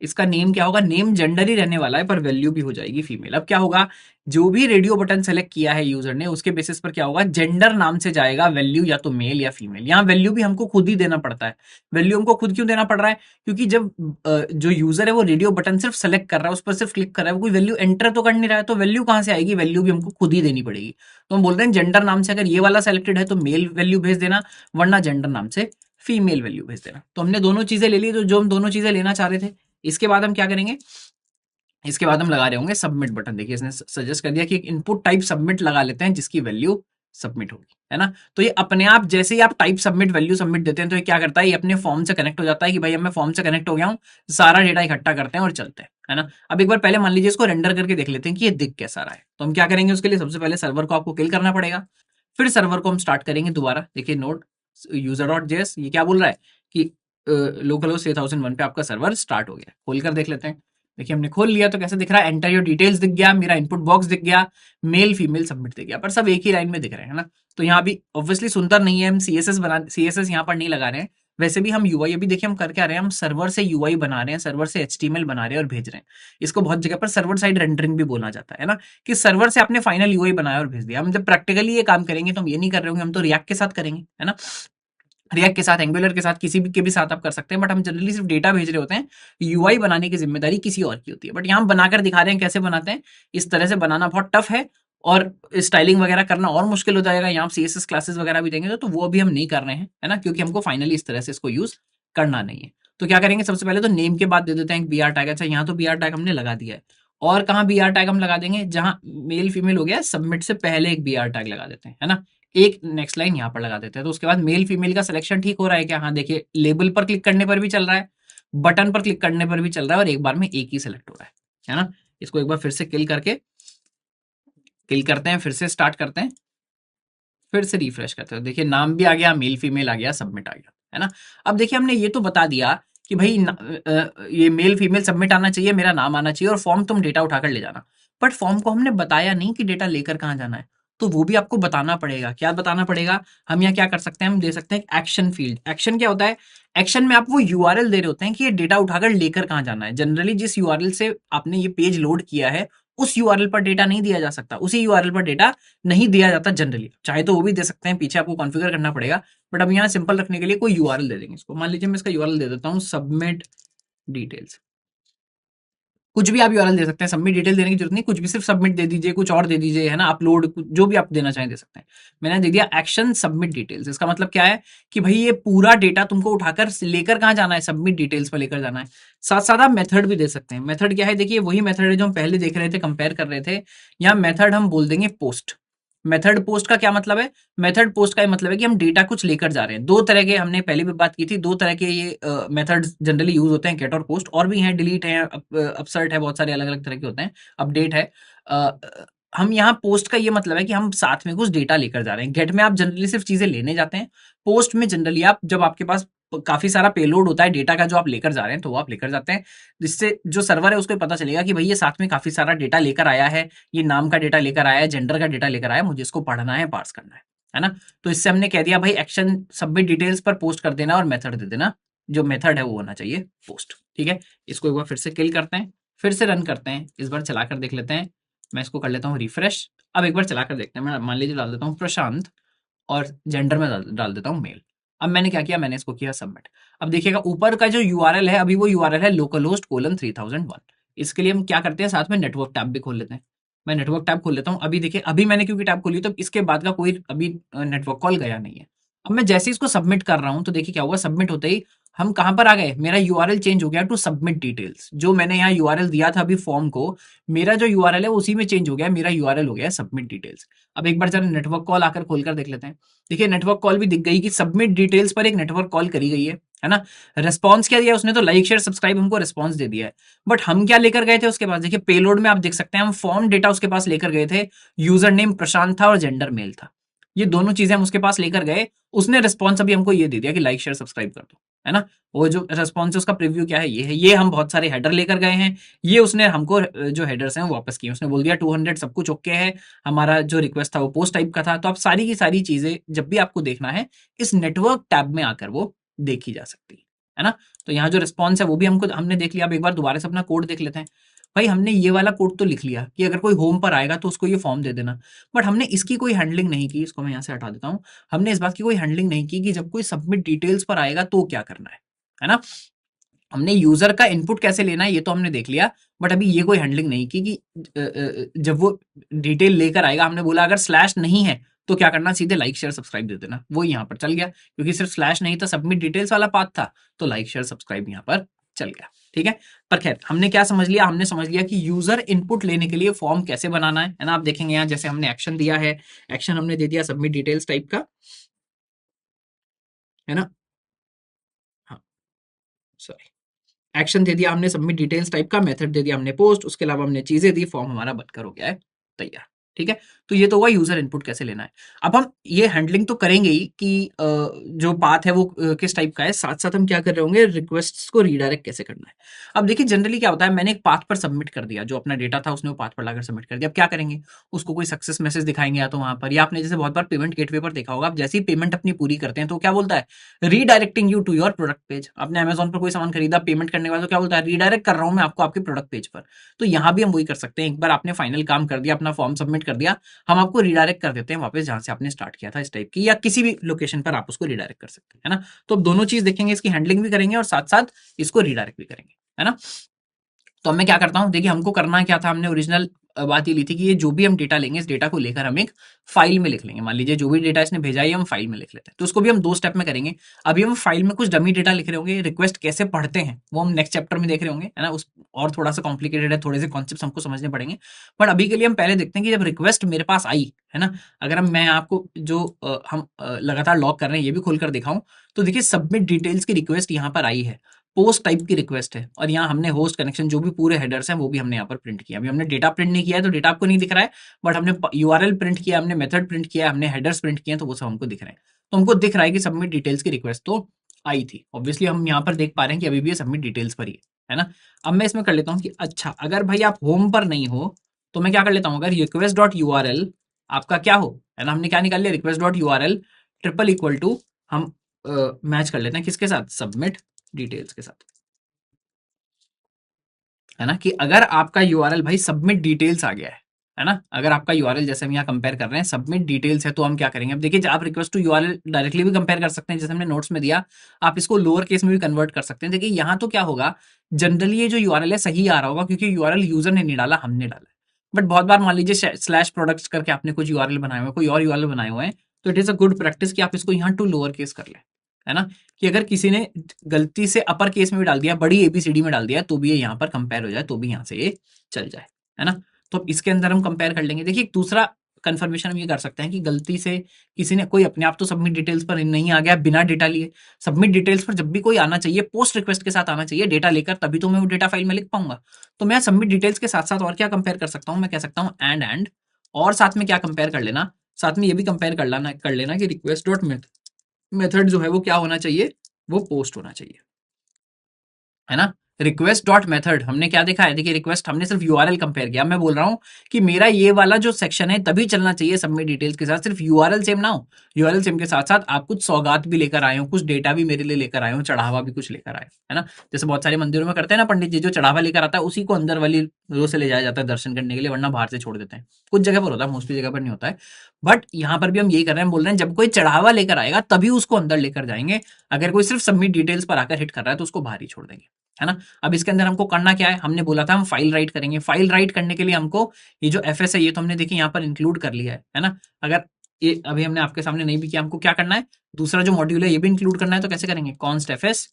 इसका नेम क्या होगा, नेम जेंडर ही रहने वाला है पर वैल्यू भी हो जाएगी फीमेल। अब क्या होगा, जो भी रेडियो बटन सेलेक्ट किया है यूजर ने उसके बेसिस पर क्या होगा, जेंडर नाम से जाएगा वैल्यू या तो मेल या फीमेल। यहाँ वैल्यू भी हमको खुद ही देना पड़ता है। वैल्यू हमको खुद क्यों देना पड़ रहा है, क्योंकि जब जो यूजर है वो रेडियो बटन सिर्फ सेलेक्ट कर रहा है, उस पर सिर्फ क्लिक कर रहा है, वो कोई वैल्यू एंटर तो कर नहीं रहा है, तो वैल्यू कहां से आएगी, वैल्यू भी हमको खुद ही देनी पड़ेगी। तो हम बोल रहे हैं जेंडर नाम से अगर ये वाला सेलेक्टेड है तो मेल वैल्यू भेज देना, वरना जेंडर नाम से फीमेल वैल्यू भेज देना। तो हमने दोनों चीजें ले ली, तो जो हम दोनों चीजें लेना चाह रहे थे। इसके बाद हम क्या करेंगे, इसके बाद हम लगा रहे होंगे सबमिट बटन। देखिए इसने सजेस्ट कर दिया कि एक इनपुट टाइप सबमिट लगा लेते हैं जिसकी वैल्यू सबमिट होगी, है ना। तो ये अपने आप जैसे ही आप टाइप सबमिट वैल्यू सबमिट देते हैं तो ये क्या करता है, ये अपने फॉर्म से कनेक्ट हो जाता है कि भाई अब मैं फॉर्म से कनेक्ट हो गया हूँ, सारा डेटा इकट्ठा करते हैं और चलते हैं, है ना। अब एक बार पहले मान लीजिए इसको रेंडर करके देख लेते हैं कि ये दिख कैसा रहा है। तो हम क्या करेंगे, उसके लिए सबसे पहले सर्वर को आपको किल करना पड़ेगा, फिर सर्वर को हम स्टार्ट करेंगे दोबारा। देखिए नोड यूजर डॉट जेएस ये क्या बोल रहा है कि लोकल होस्ट 3001 पे आपका सर्वर स्टार्ट हो गया। खोल कर देख लेते हैं। देखिए हमने खोल लिया तो कैसे दिख रहा है, एंटर योर डिटेल्स दिख गया, मेरा इनपुट बॉक्स दिख गया, मेल फीमेल सबमिट दिख गया, पर सब एक ही लाइन में दिख रहे हैं, है ना। तो यहाँ भी ऑब्वियसली सुंदर नहीं है, हम सीएसएस यहाँ पर नहीं लगा रहे हैं। वैसे भी हम यूआई अभी देखिए हम कर क्या रहे हैं, हम सर्वर से यूआई बना रहे हैं, सर्वर से एचटीएमएल बना रहे हैं और भेज रहे हैं। इसको बहुत जगह पर सर्वर साइड रेंडरिंग भी बोला जाता है ना, कि सर्वर से आपने फाइनल यूआई बनाया और भेज दिया। हम जब प्रैक्टिकली ये काम करेंगे तो हम ये नहीं कर रहे होंगे, हम तो रिएक्ट के साथ करेंगे, है ना। रिएक्ट के साथ, एंगुलर के साथ, किसी भी के भी साथ आप कर सकते हैं, बट हम जनरली सिर्फ डेटा भेज रहे होते हैं। यूआई बनाने की जिम्मेदारी किसी और की होती है, बट यहाँ हम बनाकर दिखा रहे हैं कैसे बनाते हैं। इस तरह से बनाना बहुत टफ है और स्टाइलिंग वगैरह करना और मुश्किल हो जाएगा। यहाँ सीएसएस क्लासेस वगैरह भी देंगे तो वो भी हम नहीं कर रहे हैं, है ना, क्योंकि हमको फाइनली इस तरह से इसको यूज करना नहीं है। तो क्या करेंगे, सबसे पहले तो नेम के बाद दे देते हैं बी आर टैग। अच्छा यहाँ तो बी आर टैग हमने लगा दिया है, और कहाँ बी आर टैग हम लगा देंगे, जहां मेल फीमेल हो गया सबमिट से पहले एक बी आर टैग लगा देते हैं, है ना। एक नेक्स्ट लाइन यहाँ पर लगा देते हैं। तो उसके बाद मेल फीमेल का सिलेक्शन ठीक हो रहा है क्या, हाँ देखिए लेबल पर क्लिक करने पर भी चल रहा है, बटन पर क्लिक करने पर भी चल रहा है, और एक बार में एक ही सिलेक्ट हो रहा है ना। इसको एक बार फिर से किल करते हैं, फिर से स्टार्ट करते हैं। फिर से रिफ्रेश करते हो, देखिए नाम भी आ गया, मेल फीमेल आ गया, सबमिट आ गया, है ना। अब देखिए हमने ये तो बता दिया कि भाई ये मेल फीमेल सबमिट आना चाहिए, मेरा नाम आना चाहिए और फॉर्म तुम डेटा उठाकर ले जाना। बट फॉर्म को हमने बताया नहीं कि डेटा लेकर कहाँ जाना है, तो वो भी आपको बताना पड़ेगा। क्या बताना पड़ेगा? हम यहाँ क्या कर सकते हैं, हम दे सकते हैं एक्शन फील्ड। एक्शन क्या होता है? एक्शन में आप वो यूआरएल दे रहे होते हैं कि ये डेटा उठाकर लेकर कहाँ जाना है। जनरली जिस यूआरएल से आपने ये पेज लोड किया है उस यूआरएल पर डेटा नहीं दिया जा सकता, उसी यूआरएल पर डेटा नहीं दिया जाता जनरली। चाहे तो वो भी दे सकते हैं, पीछे आपको कॉन्फ़िगर करना पड़ेगा, बट अब यहाँ सिंपल रखने के लिए कोई यूआरएल दे देंगे इसको। मान लीजिए मैं इसका यूआरएल दे देता हूँ सबमिट डिटेल्स। कुछ भी आप यूआरएल दे सकते हैं, सबमिट डिटेल देने की जरूरत नहीं, कुछ भी सिर्फ सबमिट दे दीजिए, कुछ और दे दीजिए, है ना, अपलोड, जो भी आप देना चाहें दे सकते हैं। मैंने दे दिया एक्शन सबमिट डिटेल्स। इसका मतलब क्या है कि भाई ये पूरा डेटा तुमको उठाकर लेकर कहाँ जाना है, सबमिट डिटेल्स पर लेकर जाना है। साथ साथ आप मेथड भी दे सकते हैं। मेथड क्या है? देखिए वही मेथड है जो हम पहले देख रहे थे, कंपेयर कर रहे थे। यहाँ मेथड हम बोल देंगे पोस्ट। मेथड पोस्ट का क्या मतलब है? मेथड पोस्ट का मतलब है कि हम डेटा कुछ लेकर जा रहे हैं। दो तरह के, हमने पहले भी बात की थी, दो तरह के ये मेथड्स जनरली यूज होते हैं, गेट और पोस्ट। और भी हैं, डिलीट है, अपसर्ट है, बहुत सारे अलग अलग तरह के होते हैं, अपडेट है। अ, हम यहाँ पोस्ट का ये मतलब है कि हम साथ में कुछ डेटा लेकर जा रहे हैं। गेट में आप जनरली सिर्फ चीजें लेने जाते हैं। पोस्ट में जनरली आप, जब आपके पास काफी सारा पेलोड होता है डेटा का जो आप लेकर जा रहे हैं, तो वो आप लेकर जाते हैं, जिससे जो सर्वर है उसको पता चलेगा कि भाई ये साथ में काफी सारा डेटा लेकर आया है, ये नाम का डेटा लेकर आया है, जेंडर का डेटा लेकर आया है, मुझे इसको पढ़ना है, पार्स करना है ना। तो इससे हमने कह दिया भाई एक्शन सबमिट डिटेल्स पर पोस्ट कर देना और मेथड दे देना। जो मेथड है वो होना चाहिए पोस्ट। ठीक है, इसको एक बार फिर से किल करते हैं, फिर से रन करते हैं, इस बार चलाकर देख लेते हैं। मैं इसको कर लेता हूँ रिफ्रेश। अब एक बार चलाकर देखते हैं। मैं मान लीजिए डाल देता हूँ प्रशांत और जेंडर में डाल देता हूँ मेल। अब मैंने क्या किया, मैंने इसको किया सबमिट। अब देखिएगा ऊपर का जो यूआरएल है, अभी वो यूआरएल है localhost:3001। इसके लिए हम क्या करते हैं, साथ में नेटवर्क टैब भी खोल लेते हैं। मैं नेटवर्क टैब खोल लेता हूँ। अभी देखिए, अभी मैंने क्योंकि टैब खोली तो इसके बाद का कोई अभी नेटवर्क कॉल गया नहीं है। अब मैं जैसे ही इसको सबमिट कर रहा हूँ तो देखिए क्या हुआ, सबमिट होते ही हम कहाँ पर आ गए, मेरा यूआरएल चेंज हो गया टू सबमिट डिटेल्स। जो मैंने यहाँ यूआरएल दिया था अभी फॉर्म को, मेरा जो यूआरएल है उसी में चेंज हो गया, मेरा यूआरएल हो गया सबमिट डिटेल्स। अब एक बार जरा नेटवर्क कॉल आकर खोलकर देख लेते हैं। देखिए नेटवर्क कॉल भी दिख गई कि सबमिट डिटेल्स पर एक नेटवर्क कॉल करी गई है ना। रिस्पॉन्स क्या दिया उसने, तो लाइक शेयर सब्सक्राइब हमको रिस्पॉन्स दे दिया है। बट हम क्या लेकर गए थे उसके पास, देखिए पेलोड में आप देख सकते हैं हम फॉर्म डेटा उसके पास लेकर गए थे। यूजर नेम प्रशांत था और जेंडर मेल था। ये दोनों चीजें हम उसके पास लेकर गए। उसने रिस्पॉन्स अभी हमको ये दे दिया कि लाइक शेयर सब्सक्राइब कर दो, है ना। वो जो रिस्पॉन्स है उसका प्रीव्यू क्या है, ये है। ये हम बहुत सारे हेडर लेकर गए हैं, ये उसने हमको जो हेडर्स हैं वो वापस किए। उसने बोल दिया 200 सब कुछ ओके है, हमारा जो रिक्वेस्ट था वो पोस्ट टाइप का था। तो आप सारी की सारी चीजें जब भी आपको देखना है इस नेटवर्क टैब में आकर वो देखी जा सकती है ना। तो यहाँ जो रिस्पॉन्स है वो भी हमने देख लिया। अब एक बार दोबारा से अपना कोड देख लेते हैं। भाई हमने ये वाला कोड तो लिख लिया कि अगर कोई होम पर आएगा तो उसको ये फॉर्म दे देना, बट हमने इसकी कोई हैंडलिंग नहीं की। इसको मैं यहाँ से हटा देता हूँ। हमने इस बात की कोई हैंडलिंग नहीं की कि जब कोई सबमिट डिटेल्स पर आएगा तो क्या करना है ना। हमने यूजर का इनपुट कैसे लेना है ये तो हमने देख लिया, बट अभी ये कोई हैंडलिंग नहीं की कि जब वो डिटेल लेकर आएगा, हमने बोला अगर स्लैश नहीं है तो क्या करना, सीधे लाइक शेयर सब्सक्राइब दे देना। वो यहाँ पर चल गया क्योंकि सिर्फ स्लैश नहीं था, सबमिट डिटेल्स वाला पाथ था, तो लाइक शेयर सब्सक्राइब यहाँ पर चल गया। ठीक है, पर खैर हमने क्या समझ लिया, हमने समझ लिया कि यूजर इनपुट लेने के लिए फॉर्म कैसे बनाना है ना। आप देखेंगे यहाँ जैसे हमने एक्शन दिया है, एक्शन हमने दे दिया सबमिट डिटेल्स टाइप का, है ना। हाँ, सॉरी, एक्शन दे दिया हमने सबमिट डिटेल्स टाइप का, मेथड दे दिया हमने पोस्ट, उसके अलावा हमने चीजें दी, फॉर्म हमारा बनकर हो गया है तैयार। ठीक है, तो ये तो हुआ यूजर इनपुट कैसे लेना है। अब हम ये हैंडलिंग तो करेंगे ही कि जो पाथ है वो किस टाइप का है, साथ साथ हम क्या कर रहे होंगे, रिक्वेस्ट को रीडायरेक्ट कैसे करना है। अब देखिए जनरली क्या होता है, मैंने एक पाथ पर सबमिट कर दिया, जो अपना डेटा था उसने वो पाथ पर लाकर सबमिट कर दिया। अब क्या करेंगे, उसको कोई सक्सेस मैसेज दिखाएंगे या तो वहां पर, या आपने जैसे बहुत बार पेमेंट गेटवे पर देखा होगा, आप जैसे ही पेमेंट अपनी पूरी करते हैं तो क्या बोलता है, redirecting you to your product page. आपने अमेजोन पर कोई सामान खरीदा, पेमेंट करने के बाद तो क्या बोलता है, रीडायरेक्ट कर रहा हूं मैं आपको आपके प्रोडक्ट पेज पर। तो यहां भी हम वही कर सकते हैं, एक बार आपने फाइनल काम कर दिया, अपना फॉर्म सबमिट कर दिया, हम आपको रीडायरेक्ट कर देते हैं वापस जहां से आपने स्टार्ट किया था इस टाइप की, या किसी भी लोकेशन पर आप उसको रीडायरेक्ट कर सकते हैं, है ना। तो अब दोनों चीज देखेंगे, इसकी हैंडलिंग भी करेंगे और साथ साथ इसको रीडायरेक्ट भी करेंगे, है ना। तो अब मैं क्या करता हूँ, देखिए हमको करना क्या था, हमने ओरिजिनल बात ये ली थी कि ये जो भी हम डेटा लेंगे, इस डेटा को लेकर हम एक फाइल में लिख लेंगे। मान लीजिए जो भी डेटा इसने भेजा है हम फाइल में लिख लेते हैं, तो उसको भी हम दो स्टेप में करेंगे। अभी हम फाइल में कुछ डमी डेटा लिख रहे होंगे, रिक्वेस्ट कैसे पढ़ते हैं वो हम नेक्स्ट चैप्टर में देख रहे होंगे, है ना। उस और थोड़ा सा कॉम्प्लिकेटेड है, थोड़े से कॉन्सेप्ट हमको समझने पड़ेंगे। बट अभी के लिए हम पहले देखते हैं कि जब रिक्वेस्ट मेरे पास आई, है ना, अगर मैं आपको जो हम लगातार लॉग कर रहे हैं ये भी खोलकर दिखाऊं, तो देखिए सबमिट डिटेल्स की रिक्वेस्ट यहाँ पर आई है। पोस्ट टाइप की रिक्वेस्ट है और यहाँ हमने होस्ट कनेक्शन जो भी पूरे हेडर्स हैं वो भी हमने यहाँ पर प्रिंट किया। अभी हमने डेटा प्रिंट नहीं किया है तो डेटा आपको नहीं दिख रहा है, बट हमने यूआरएल प्रिंट किया, हमने मेथड प्रिंट किया, हमने हेडर्स प्रिंट किए हैं, तो वो सब हमको दिख रहे हैं। तो हमको दिख रहा है कि सबमिट डिटेल्स की रिक्वेस्ट तो आई थी। ऑब्वियसली हम यहाँ पर देख पा रहे हैं कि अभी भी ये सबमिट डिटेल्स पर ही है ना। अब मैं इसमें कर लेता हूँ कि अच्छा अगर भाई आप होम पर नहीं हो तो मैं क्या कर लेता हूँ, अगर request dot U R L आपका क्या हो, है ना, हमने क्या निकाल लिया, request dot U R L triple equal to, हम मैच कर लेते हैं किसके साथ, सबमिट डिटेल्स के साथ, है ना, कि अगर आपका यूआरएल भाई सबमिट डिटेल्स आ गया है ना, अगर आपका यूआरएल जैसे हम यहाँ कंपेयर कर रहे हैं सबमिट डिटेल्स है, तो हम क्या करेंगे, अब देखिए आप रिक्वेस्ट टू यूआरएल डायरेक्टली भी कंपेयर कर सकते हैं जैसे हमने नोट्स में दिया, आप इसको लोअर केस में भी कन्वर्ट कर सकते हैं। देखिए यहाँ तो क्या होगा, जनरली ये जो यूआरएल है सही आ रहा होगा क्योंकि यूआरएल यूजर ने नहीं डाला, हमने डाला है। बट बहुत बार मान लीजिए स्लैश प्रोडक्ट्स करके आपने कुछ यूआरएल बनाए हुए, कोई और यूआरएल बनाए हुए हैं, तो it is a good practice कि आप इसको यहाँ टू लोअर केस कर लें, है ना, कि अगर किसी ने गलती से अपर केस में भी डाल दिया, बड़ी एबीसीडी में डाल दिया, तो भी ये यहाँ पर कंपेयर हो जाए, तो भी यहाँ से ये चल जाए, है ना। तो इसके अंदर हम कंपेयर कर लेंगे। देखिए दूसरा कंफर्मेशन हम ये कर सकते हैं कि गलती से किसी ने, कोई अपने आप तो सबमिट डिटेल्स पर नहीं आ गया बिना डेटा लिए, सबमिट डिटेल्स पर जब भी कोई आना चाहिए पोस्ट रिक्वेस्ट के साथ आना चाहिए डेटा लेकर, तभी तो मैं वो डेटा फाइल में लिख पाऊंगा। तो मैं सबमिट डिटेल्स के साथ साथ और क्या कंपेयर कर सकता हूँ, मैं कह सकता हूँ एंड और साथ में क्या कंपेयर कर लेना, साथ में ये भी कंपेयर कर लेना कि रिक्वेस्ट डॉट मेथड जो है वो क्या होना चाहिए, वो पोस्ट होना चाहिए, है ना। रिक्वेस्ट डॉट मेथड हमने क्या देखा है, देखिए रिक्वेस्ट हमने सिर्फ यूआरएल कंपेयर किया, मैं बोल रहा हूं कि मेरा ये वाला जो सेक्शन है तभी चलना चाहिए सबमिट डिटेल्स के साथ, सिर्फ यूआरएल सेम ना हो, यूआरएल सेम के साथ साथ आप कुछ सौगात भी लेकर आए हो, कुछ डेटा भी मेरे लिए लेकर आए हो, चढ़ावा भी कुछ लेकर आए, है ना। जैसे बहुत सारे मंदिरों में करते हैं ना पंडित जी, जो चढ़ावा लेकर आता है उसी को अंदर वाली रो से ले जाया जाता है दर्शन करने के लिए, वरना बाहर से छोड़ देते हैं। कुछ जगह पर होता है, मोस्टली जगह पर नहीं होता है, बट यहाँ पर भी हम यही कर रहे हैं, बोल रहे हैं जब कोई चढ़ावा लेकर आएगा तभी उसको अंदर लेकर जाएंगे, अगर कोई सिर्फ सबमिट डिटेल्स पर आकर हिट कर रहा है तो उसको बाहर ही छोड़ देंगे, है ना। अब इसके अंदर हमको करना क्या है, हमने बोला था हम फाइल राइट करेंगे, फाइल राइट करने के लिए हमको ये जो एफएस है ये तो हमने देखिए यहाँ पर इंक्लूड कर लिया है ना। अगर ये अभी हमने आपके सामने नहीं भी किया, हमको क्या करना है, दूसरा जो मॉड्यूल है ये भी इंक्लूड करना है, तो कैसे करेंगे, const FS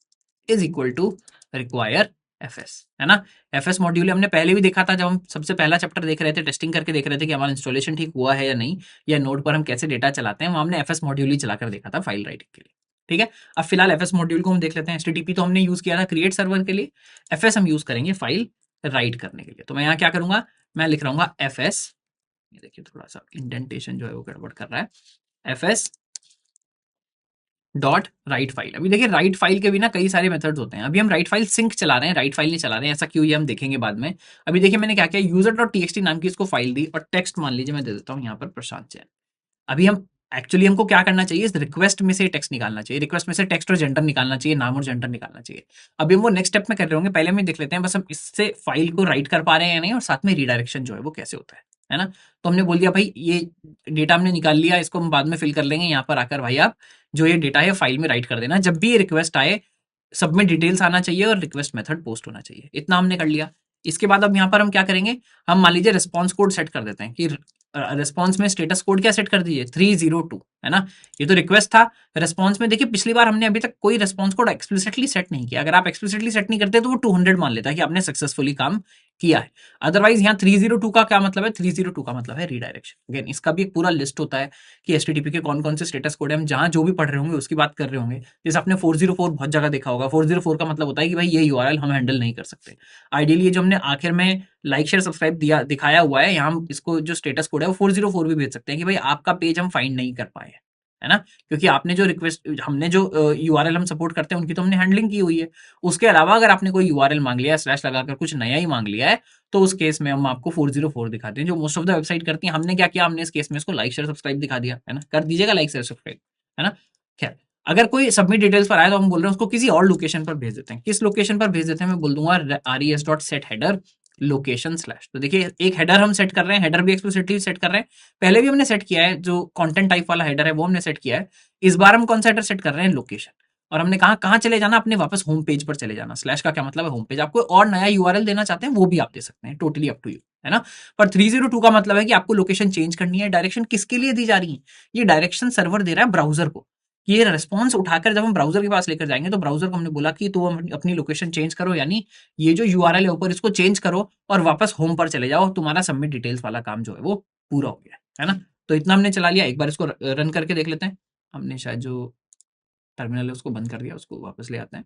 is equal to require FS, है ना। एफएस मॉड्यूल हमने पहले भी देखा था, जब हम सबसे पहला चैप्टर देख रहे थे, टेस्टिंग करके देख रहे थे कि हमारा इंस्टॉलेशन ठीक हुआ है या नहीं, या नोड पर हम कैसे डेटा चलाते हैं, वहां हमने एफएस मॉड्यूल ही चलाकर देखा था फाइल राइटिंग के लिए, ठीक है। अब फिलहाल एफएस मॉड्यूल को हम देख लेते हैं। एचटीटीपी तो हमने यूज किया था क्रिएट सर्वर के लिए, एफएस हम यूज करेंगे फाइल राइट करने के लिए। तो मैं यहाँ क्या करूंगा, मैं लिख रहा हूँ एफएस, ये देखिए थोड़ा सा इंडेंटेशन जो है वो गड़बड़ कर रहा है, एफएस डॉट राइट फाइल। अभी देखिए राइट फाइल के भी ना कई सारे मेथड्स होते हैं, अभी हम राइट फाइल सिंक चला रहे हैं, राइट फाइल नहीं चला रहे हैं, ऐसा क्यों ये हम देखेंगे बाद में। अभी देखिए मैंने क्या किया, यूजर डॉट टीएक्सटी नाम की इसको फाइल दी और टेक्स्ट मान लीजिए मैं दे देता हूँ यहाँ पर प्रशांत जैन। अभी हम एक्चुअली हमको क्या करना चाहिए, इस रिक्वेस्ट में से टेक्स्ट निकालना चाहिए, रिक्वेस्ट में से टेक्स्ट और जेंडर निकालना चाहिए, नाम और जेंडर निकालना चाहिए। अभी हम वो नेक्स्ट स्टेप में कर रहे होंगे, पहले हम देख लेते हैं बस हम इससे फाइल को राइट कर पा रहे हैं या नहीं, और साथ में रिडायरेक्शन जो है वो कैसे होता है ना। तो हमने बोल दिया भाई ये डेटा हमने निकाल लिया, इसको हम बाद में फिल कर लेंगे, यहाँ पर आकर भाई आप जो ये डेटा है फाइल में राइट कर देना, जब भी ये रिक्वेस्ट आए सबमिट डिटेल्स आना चाहिए और रिक्वेस्ट मेथड पोस्ट होना चाहिए, इतना हमने कर लिया। इसके बाद अब यहाँ पर हम क्या करेंगे, हम मान लीजिए रिस्पॉन्स कोड सेट कर देते हैं कि रिस्पॉन्स में स्टेटस कोड क्या सेट कर दीजिए 302, है ना। ये तो रिक्वेस्ट था, रिस्पॉन्स में देखिए पिछली बार हमने अभी तक कोई रिस्पॉन्स कोड एक्सप्लिसिटली सेट नहीं किया, अगर आप एक्सप्लिसिटली सेट नहीं करते तो वो 200 मान लेता है कि आपने सक्सेसफुली काम किया है। अदरवाइज यहाँ 302 का क्या मतलब है, 302 का मतलब है रीडायरेक्शन। अगेन इसका भी एक पूरा लिस्ट होता है कि एचटीटीपी के कौन कौन से स्टेटस कोड है, हम जहां जो भी पढ़ रहे होंगे उसकी बात कर रहे होंगे। जैसे आपने 404 बहुत जगह देखा होगा, 404 का मतलब होता है कि भाई ये यूआरएल हम हैंडल नहीं कर सकते। आइडियली ये जो हमने आखिर में लाइक शेयर सब्सक्राइब दिया दिखाया हुआ है, यहाँ हम इसको जो स्टेटस कोड है वो 404 भी भेज सकते हैं कि भाई आपका पेज हम फाइंड नहीं कर पाए, है ना, क्योंकि आपने जो रिक्वेस्ट, हमने जो यूआरएल हम सपोर्ट करते हैं उनकी तो हमने हैंडलिंग की हुई है। उसके अलावा अगर आपने कोई यूआरएल मांग लिया है, स्लैश लगाकर कुछ नया ही मांग लिया है, तो उस केस में हम आपको 404 दिखाते हैं, जो मोस्ट ऑफ द वेबसाइट करती है। हमने क्या किया, हमने इस केस में इसको लाइक शेयर सब्सक्राइब दिखा दिया, है ना, कर दीजिएगा लाइक शेयर सब्सक्राइब, है ना। खैर अगर कोई सबमिट डिटेल्स पर आए तो हम बोल रहे हैं उसको किसी और लोकेशन पर भेज देते हैं। किस लोकेशन पर भेज देते हैं, मैं बोल दूंगा res dot set header location slash. तो देखिए एक हेडर हम सेट कर रहे हैं, हेडर भी एक्सप्लिसिटली सेट कर रहे हैं, पहले भी हमने सेट किया है, जो कंटेंट टाइप वाला हेडर है वो हमने सेट किया है। इस बार हम कौन सा हेडर सेट कर रहे हैं, लोकेशन। और हमने कहा कहाँ चले जाना, अपने वापस होम पेज पर चले जाना। स्लैश का क्या मतलब है, होम पेज। आप कोई और नया यूआरएल देना चाहते हैं वो भी आप दे सकते हैं, टोटली अप टू यू, है ना। पर 302 का मतलब है कि आपको लोकेशन चेंज करनी है। डायरेक्शन किसके लिए दी जा रही है, ये डायरेक्शन सर्वर दे रहा है ब्राउजर को। ये रिस्पॉन्स उठाकर जब हम ब्राउजर के पास लेकर जाएंगे तो ब्राउजर को हमने बोला कि तो अपनी लोकेशन चेंज करो, यानी ये जो यूआरएल है ऊपर इसको चेंज करो और वापस होम पर चले जाओ, तुम्हारा सबमिट डिटेल्स वाला काम जो है वो पूरा हो गया, है ना। तो इतना हमने चला लिया, एक बार इसको रन करके देख लेते हैं। हमने शायद जो टर्मिनल है उसको बंद कर दिया, उसको वापस ले आते हैं।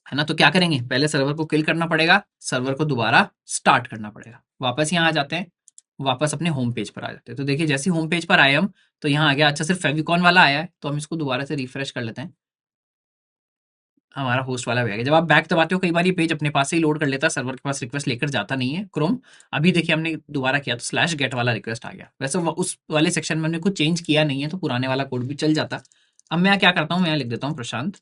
है ना। तो क्या करेंगे, पहले सर्वर को किल करना पड़ेगा, सर्वर को दोबारा स्टार्ट करना पड़ेगा। वापस यहाँ आ जाते हैं, वापस अपने होम पेज पर आ जाते हैं। तो देखिए जैसे ही होम पेज पर आए हम, तो यहाँ आ गया, अच्छा सिर्फ फेविकॉन वाला आया है, तो हम इसको दोबारा से रिफ्रेश कर लेते हैं, हमारा होस्ट वाला भी आ गया। जब आप बैक दबाते हो कई बार ये पेज अपने पास से ही लोड कर लेता है, सर्वर के पास रिक्वेस्ट लेकर जाता नहीं है क्रोम। अभी देखिए हमने दोबारा किया तो स्लैश गेट वाला रिक्वेस्ट आ गया। वैसे उस वाले सेक्शन में हमने कुछ चेंज किया नहीं है, तो पुराने वाला कोड भी चल जाता। अब मैं क्या करता हूँ, मैं यहाँ लिख देता हूँ प्रशांत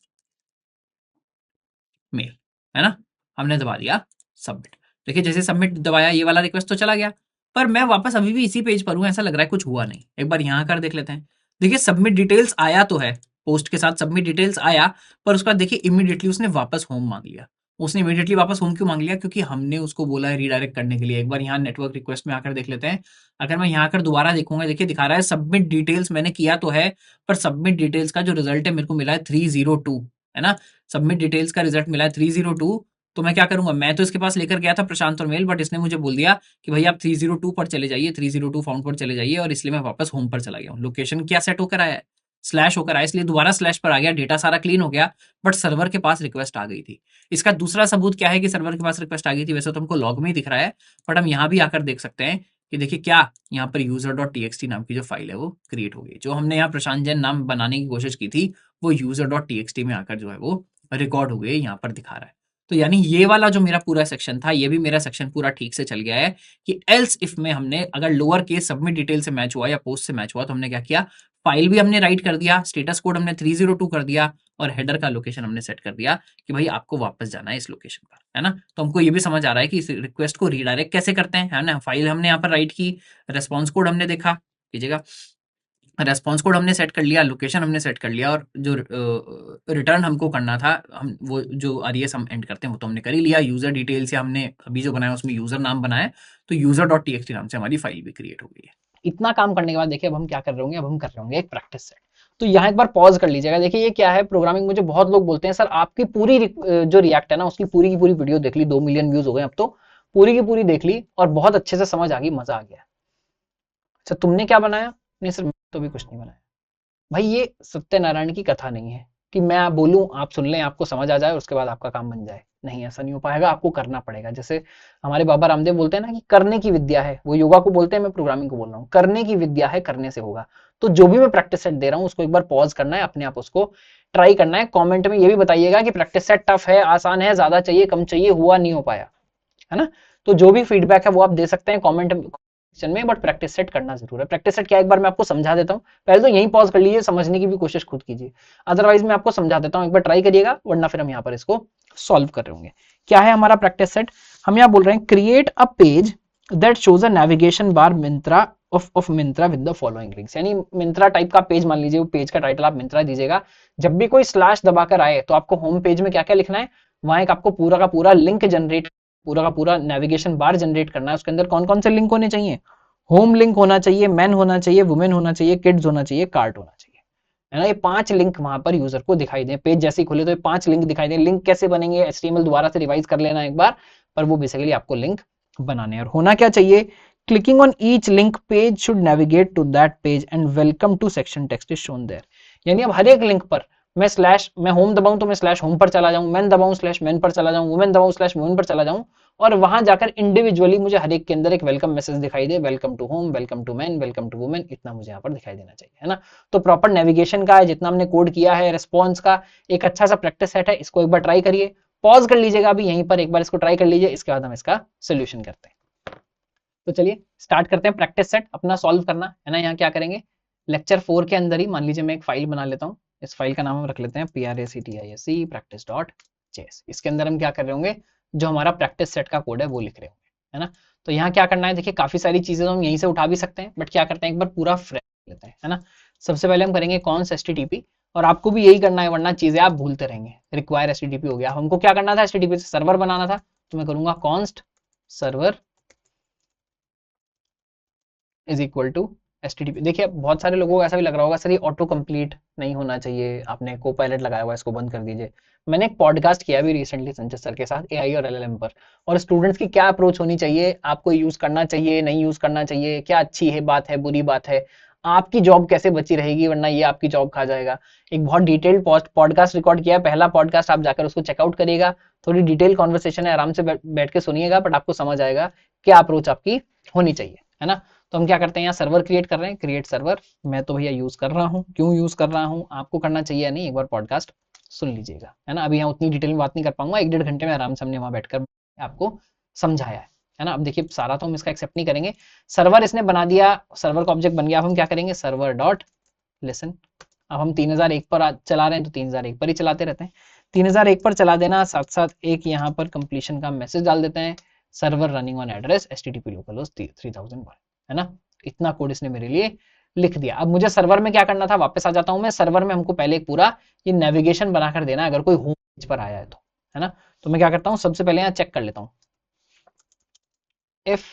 मेल, है ना। हमने दबा दिया सबमिट। देखिए जैसे सबमिट दबाया, ये वाला रिक्वेस्ट तो चला गया, पर मैं वापस अभी भी इसी पेज पर हूँ, ऐसा लग रहा है कुछ हुआ नहीं। एक बार यहाँ कर देख लेते हैं। देखिए सबमिट डिटेल्स आया तो है, पोस्ट के साथ सबमिट डिटेल्स आया, पर उसके बाद देखिए इमीडिएटली उसने वापस होम मांग लिया। उसने इमीडिएटली वापस होम क्यों मांग लिया, क्योंकि हमने उसको बोला है रीडायरेक्ट करने के लिए। एक बार यहाँ नेटवर्क रिक्वेस्ट में आकर देख लेते हैं। अगर मैं यहाँ आकर दोबारा देखूंगा, देखिए दिखा रहा है सबमिट डिटेल्स मैंने किया तो है, पर सबमिट डिटेल्स का जो रिजल्ट है मेरे को मिला है 302, है ना। सबमिट डिटेल्स का रिजल्ट मिला है 302। तो मैं क्या करूंगा, मैं तो इसके पास लेकर गया था प्रशांत और मेल, बट इसने मुझे बोल दिया कि भाई आप 302 पर चले जाइए, 302 फाउंड पर चले जाइए, और इसलिए मैं वापस होम पर चला गया हूँ। लोकेशन क्या सेट होकर आया है, स्लैश होकर आया, इसलिए दोबारा स्लैश पर आ गया, डेटा सारा क्लीन हो गया, बट सर्वर के पास रिक्वेस्ट आ गई थी। इसका दूसरा सबूत क्या है कि सर्वर के पास रिक्वेस्ट आ गई थी, वैसे तो हमको लॉग में ही दिख रहा है, बट हम यहाँ भी आकर देख सकते हैं कि देखिए क्या यहाँ पर user.txt नाम की जो फाइल है वो क्रिएट हो गई। जो हमने यहाँ प्रशांत जैन नाम बनाने की कोशिश की थी, वो user.txt में आकर जो है वो रिकॉर्ड हो गई, यहाँ पर दिखा रहा है। तो यानी ये वाला जो मेरा पूरा सेक्शन था, ये भी मेरा सेक्शन पूरा ठीक से चल गया है कि एल्स इफ में हमने अगर लोअर केस सबमिट डिटेल से मैच हुआ या पोस्ट से मैच हुआ, तो हमने क्या किया, फाइल भी हमने राइट कर दिया, स्टेटस कोड हमने 302 कर दिया, और हेडर का लोकेशन हमने सेट कर दिया कि भाई आपको वापस जाना है इस लोकेशन पर, है ना। तो हमको ये भी समझ आ रहा है कि इस रिक्वेस्ट को रीडायरेक्ट कैसे करते हैं, है ना। फाइल हमने यहाँ पर राइट की, रेस्पॉन्स कोड हमने देखा, कीजिएगा, रेस्पॉन्स कोड हमने सेट कर लिया, लोकेशन हमने सेट कर लिया, और जो रिटर्न हमको करना था, हम वो जो आरईएस हम एंड करते हैं वो तो हमने कर ही लिया। यूजर डिटेल्स या हमने अभी जो बनाया उसमें यूजर नाम बनाया, तो user.txt नाम से हमारी फाइल भी क्रिएट हो गई है। इतना काम करने के बाद देखिए अब हम क्या कर रहे होंगे, अब हम कर रहे होंगे एक प्रैक्टिस सेट। तो यहाँ एक बार पॉज कर लीजिएगा। देखिए ये क्या है, प्रोग्रामिंग मुझे बहुत लोग बोलते हैं सर आपकी पूरी जो रिएक्ट है ना उसकी पूरी की पूरी वीडियो देख ली, 2 मिलियन व्यूज हो गए अब तो, पूरी की पूरी देख ली और बहुत अच्छे से समझ आ गई, मजा आ गया। अच्छा तुमने क्या बनाया? नहीं सर तो भी कुछ नहीं बनाया। भाई ये सत्यनारायण की कथा नहीं है कि मैं बोलूं आप सुन लें आपको समझ आ जाए और उसके बाद आपका काम बन जाए। नहीं, ऐसा नहीं हो पाएगा, आपको करना पड़ेगा। जैसे हमारे बाबा रामदेव बोलते हैं ना कि करने की विद्या है, वो योगा को बोलते हैं, मैं प्रोग्रामिंग को बोल रहा हूँ, करने की विद्या है, करने से होगा। तो जो भी मैं प्रैक्टिस सेट दे रहा हूँ उसको एक बार पॉज करना है, अपने आप उसको ट्राई करना है। कॉमेंट में ये भी बताइएगा कि प्रैक्टिस सेट टफ है, आसान है, ज्यादा चाहिए, कम चाहिए, हुआ नहीं हो पाया, है ना। तो जो भी फीडबैक है वो आप दे सकते हैं कमेंट सेक्शन में, बट प्रैक्टिस सेट करना जरूर है। प्रैक्टिस सेट क्या, एक बार मैं आपको समझा देता हूँ, पहले तो यहीं पॉज कर लीजिए, समझने की भी कोशिश खुद कीजिए, अदरवाइज मैं आपको समझा देता हूँ, एक बार ट्राई करिएगा, वरना फिर हम यहाँ पर इसको सॉल्व कर रहे होंगे। क्या है हमारा प्रैक्टिस सेट? हम यहाँ बोल रहे हैं create a page that shows a navigation bar Myntra of Myntra with the following links. यानी मिंत्रा टाइप का पेज मान लीजिए, वो पेज का टाइटल आप मिंत्रा दीजिएगा। जब भी कोई स्लैश दबाकर आए तो आपको होम पेज में क्या क्या लिखना है, वहां एक आपको पूरा का पूरा लिंक जनरेट, पूरा का पूरा नेविगेशन बार जनरेट करना है। उसके अंदर कौन कौन से लिंक होने चाहिए? होम लिंक होना चाहिए, मैन होना चाहिए, वुमेन होना चाहिए, किड्स होना चाहिए, कार्ट होना चाहिए, है ना। ये 5 लिंक वहां पर यूजर को दिखाई दें, पेज जैसे ही खुले तो ये 5 लिंक दिखाई दें। लिंक कैसे बनेंगे, HTML दोबारा से रिवाइज कर लेना एक बार, पर वो बेसिकली आपको लिंक बनाने हैं। और होना क्या चाहिए, clicking on each link page should navigate to that page and welcome to section text is shown there. यानी अब हर एक लिंक पर मैं होम दबाऊं तो मैं स्लैश होम पर चला जाऊं, मैन दबाऊं स्लैश मैन पर चला जाऊं, वुमेन दबाऊं स्लैश वुमेन पर चला जाऊं, और वहां जाकर इंडिविजुअली मुझे हर एक के अंदर एक वेलकम मैसेज दिखाई दे, welcome to home, welcome to man, welcome to women, इतना मुझे यहाँ पर दिखाई देना चाहिए, है ना। तो प्रॉपर नेविगेशन का है, जितना हमने कोड किया है, रिस्पॉन्स का एक अच्छा सा प्रैक्टिस सेट है। इसको एक बार ट्राई करिए, पॉज कर लीजिएगा अभी यहीं पर, एक बार इसको ट्राई कर लीजिए, इसके बाद हम इसका सोल्यूशन करते हैं। तो चलिए स्टार्ट करते हैं प्रैक्टिस सेट अपना सॉल्व करना, है ना। यहाँ क्या करेंगे, लेक्चर 4 के अंदर ही मान लीजिए मैं एक फाइल बना लेता हूँ। इस फाइल का नाम हम रख लेते हैं practice practice.js। इसके अंदर हम क्या कर रहे होंगे, जो हमारा प्रैक्टिस सेट का कोड है वो लिख रहे होंगे, है ना। तो यहाँ क्या करना है, देखिए काफी सारी चीजें तो हम यहीं से उठा भी सकते हैं, बट क्या करते हैं एक बार पूरा फ्रेश लेते हैं, है ना। सबसे पहले हम करेंगे कॉन्स HTTP, और आपको भी यही करना है वरना चीजें आप भूलते रहेंगे। रिक्वायर HTTP हो गया, हमको क्या करना था, HTTP से सर्वर बनाना था, तो मैं करूंगा const server is equal to HTTP। देखिए बहुत सारे लोगों को ऐसा भी लग रहा होगा सर ये ऑटो कंप्लीट नहीं होना चाहिए, आपने को पायलट लगाया हुआ है, इसको बंद कर दीजिए। मैंने एक पॉडकास्ट किया भी रिसेंटली संजय सर के साथ, AI और LLM पर, और स्टूडेंट्स की क्या अप्रोच होनी चाहिए, आपको यूज करना चाहिए, नहीं यूज करना चाहिए, क्या अच्छी है बात है, बुरी बात है, आपकी जॉब कैसे बची रहेगी, वरना ये आपकी जॉब खा जाएगा। एक बहुत डिटेल्ड पॉडकास्ट रिकॉर्ड किया है, पहला पॉडकास्ट आप जाकर उसको चेकआउट करिएगा, थोड़ी डिटेल कॉन्वर्सेशन है, आराम से बैठ के सुनिएगा, बट आपको समझ आएगा क्या अप्रोच आपकी होनी चाहिए, है ना। तो हम क्या करते हैं, यहाँ सर्वर क्रिएट कर रहे हैं, क्रिएट सर्वर। मैं तो भैया यूज कर रहा हूँ, क्यों यूज कर रहा हूँ आपको करना चाहिए नहीं, एक बार पॉडकास्ट सुन लीजिएगा, है ना। अभी यहाँ उतनी डिटेल में बात नहीं कर पाऊंगा, 1-1.5 घंटे में आराम से हमने वहां बैठकर आपको समझाया है ना। अब देखिए सारा तो हम इसका एक्सेप्ट नहीं करेंगे, सर्वर इसने बना दिया, सर्वर का ऑब्जेक्ट बन गया। अब हम क्या करेंगे, सर्वर डॉट लिसन। अब हम 3001 पर चला रहे हैं, तो 3001 पर ही चलाते रहते हैं। 3001 पर चला देना, साथ साथ एक यहाँ पर कंप्लीशन का मैसेज डाल देते हैं, server running on address http localhost 3001, है ना। इतना कोड इसने मेरे लिए लिख दिया। अब मुझे सर्वर में क्या करना था, वापस आ जाता हूं मैं सर्वर में। हमको पहले एक पूरा ये नेविगेशन बनाकर देना है, अगर कोई होम पेज पर आया है तो, है ना। तो मैं क्या करता हूँ, सबसे पहले यहाँ चेक कर लेता हूँ इफ,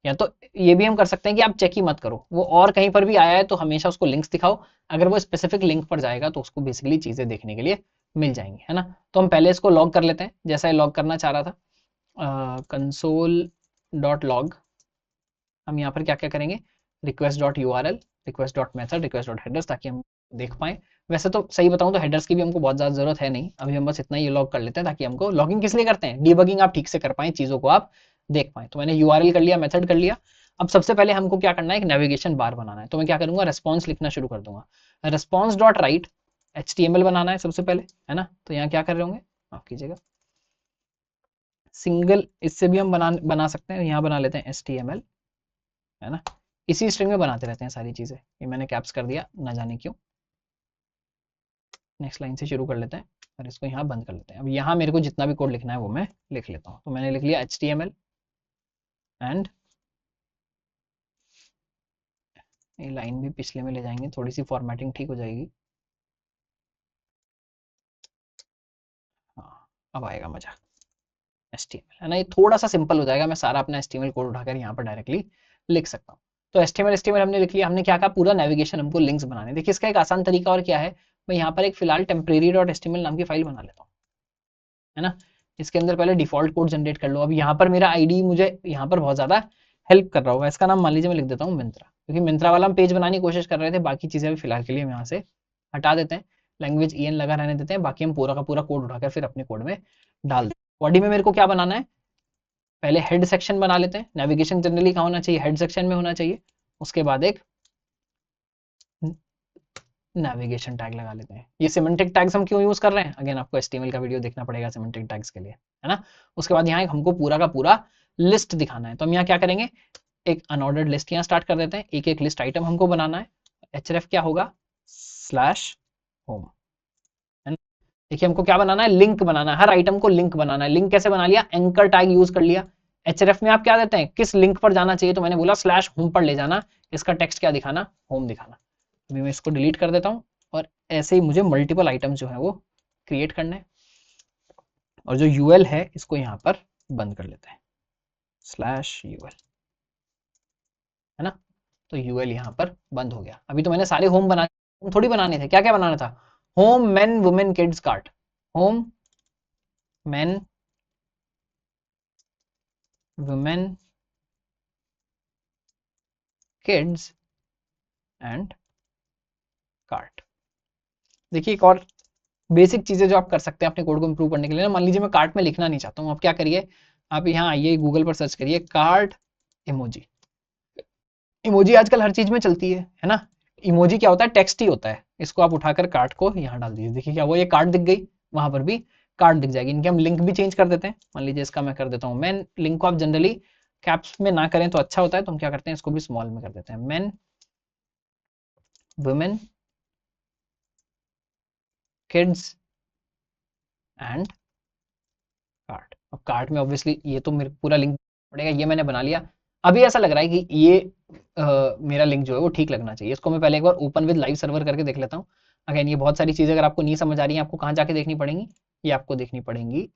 या तो ये भी हम कर सकते हैं कि आप चेक ही मत करो, वो और कहीं पर भी आया है तो हमेशा उसको लिंक्स दिखाओ, अगर वो स्पेसिफिक लिंक पर जाएगा तो उसको बेसिकली चीजें देखने के लिए मिल जाएंगी, है ना। तो हम पहले इसको लॉग कर लेते हैं, जैसा ये लॉग करना चाह रहा था, कंसोल डॉट लॉग। हम यहाँ पर क्या क्या करेंगे, request dot U R L, request dot method, request dot headers, ताकि हम देख पाए। वैसे तो सही बताऊं तो हेडर्स की भी हमको बहुत ज्यादा जरूरत है नहीं, अभी हम बस इतना ही लॉग कर लेते हैं, ताकि हमको लॉगिंग किस लिए करते हैं, डीबगिंग आप ठीक से कर पाए, चीजों को आप देख पाए। तो मैंने यूआरएल कर लिया, मेथड कर लिया। अब सबसे पहले हमको क्या करना है, एक नेविगेशन बार बनाना है। तो मैं क्या करूंगा, रेस्पॉन्स लिखना शुरू कर दूंगा, रेस्पॉन्स डॉट राइट HTML बनाना है सबसे पहले, है ना। तो यहाँ क्या कर रहे होंगे, माफ कीजिएगा, सिंगल, इससे भी हम बना सकते हैं, यहाँ बना लेते हैं HTML, है ना। इसी स्ट्रिंग में बनाते रहते हैं सारी चीजें, ये मैंने कैप्स कर दिया ना जाने क्यों। नेक्स्ट लाइन से शुरू कर लेते हैं और इसको यहाँ बंद कर लेते हैं। अब यहाँ मेरे को जितना भी कोड लिखना है वो मैं लिख लेता हूँ। तो मैंने लिख लिया HTML एंड, ये लाइन भी पिछले में ले जाएंगे, थोड़ी सी फॉर्मेटिंग ठीक हो जाएगी। हाँ, अब आएगा मजा। HTML, है ना, ये थोड़ा सा सिंपल हो जाएगा, मैं सारा अपना HTML कोड उठाकर यहाँ पर डायरेक्टली लिख सकता हूँ। तो HTML हमने लिख लिया। हमने क्या कहा, पूरा नेविगेशन हमको लिंक्स बनाने। देखिए इसका एक आसान तरीका और क्या है, मैं यहाँ पर एक फिलहाल टेम्परेरी डॉट HTML नाम की फाइल बना लेता हूँ, है ना। इसके अंदर पहले डिफॉल्ट कोड जनरेट कर लो। अब यहाँ पर मेरा आईडी मुझे यहाँ पर बहुत ज्यादा हेल्प कर रहा होगा, इसका नाम मान लीजिए मैं लिख देता हूँ मिंत्रा, क्योंकि मिंत्रा वाला हम पेज बनाने की कोशिश कर रहे थे। बाकी चीजें भी फिलहाल के लिए हम यहाँ से हटा देते हैं, लैंग्वेज EN लगा रहने देते हैं, बाकी हम पूरा का पूरा कोड उठाकर फिर अपने कोड में डाल देते हैं। बॉडी में मेरे को क्या बनाना है, पहले हेड सेक्शन बना लेते हैं। नेविगेशन जनरली कहाँ होना चाहिए, हेड सेक्शन में होना चाहिए। उसके बाद एक नेविगेशन टैग लगा लेते हैं। ये सिमेंटिक टैग्स हम क्यों यूज कर रहे हैं, अगेन आपको HTML का वीडियो देखना पड़ेगा सिमेंटिक टैग्स के लिए, है ना। उसके बाद यहाँ हमको पूरा का पूरा लिस्ट दिखाना है। तो हम यहाँ क्या करेंगे, एक अनऑर्डर्ड लिस्ट यहाँ स्टार्ट कर देते हैं, एक एक लिस्ट आइटम हमको बनाना है। href क्या होगा, स्लैश होम, है ना। देखिए हमको क्या बनाना है, लिंक बनाना है, हर आइटम को लिंक बनाना है। लिंक कैसे बना लिया, एंकर टैग यूज कर लिया। href में आप क्या देते हैं, किस लिंक पर जाना चाहिए, तो मैंने बोला स्लैश होम पर ले जाना, इसका टेक्स्ट क्या दिखाना, होम दिखाना। अभी मैं इसको डिलीट कर देता हूँ, और ऐसे ही मुझे मल्टीपल आइटम जो है वो क्रिएट करने हैं। और जो यूएल है इसको यहाँ पर बंद कर लेते हैं, स्लैश यूएल, है ना। तो यूएल यहाँ पर बंद हो गया। अभी तो मैंने सारे होम बना, होम थोड़ी बनाने थे, क्या क्या बनाना था, home main women kids cart, home main women kids and cart. देखिए एक और बेसिक चीजें जो आप कर सकते हैं अपने कोड को इंप्रूव करने के लिए ना, मान लीजिए मैं कार्ट में लिखना नहीं चाहता हूँ, आप क्या करिए, आप यहाँ आइए गूगल पर सर्च करिए कार्ट इमोजी। इमोजी आजकल हर चीज में चलती है ना। इमोजी क्या होता है, टेक्स्ट ही होता है। इसको आप उठाकर कार्ट को यहाँ डाल दीजिए, देखिए क्या वो, ये कार्ट दिख गई, वहां पर भी कार्ट दिख जाएगी। इनके हम लिंक भी चेंज कर देते हैं, मान लीजिए इसका मैं कर देता हूँ मैन, लिंक को आप जनरली कैप्स में ना करें तो अच्छा होता है, तो हम क्या करते हैं इसको भी स्मॉल में कर देते हैं, man women kids and cart. अब कार्ट में ऑब्वियसली ये तो मेरे पूरा लिंक पड़ेगा, ये मैंने बना लिया। अभी ऐसा लग रहा है कि ये मेरा लिंक जो है वो ठीक लगना चाहिए। इसको मैं पहले एक बार ओपन विद लाइव सर्वर करके देख लेता हूँ। अगेन ये बहुत सारी चीजें अगर आपको नहीं समझ आ रही है, आपको कहाँ जाके देखनी पड़ेंगी, ये आपको देखनी पड़ेंगी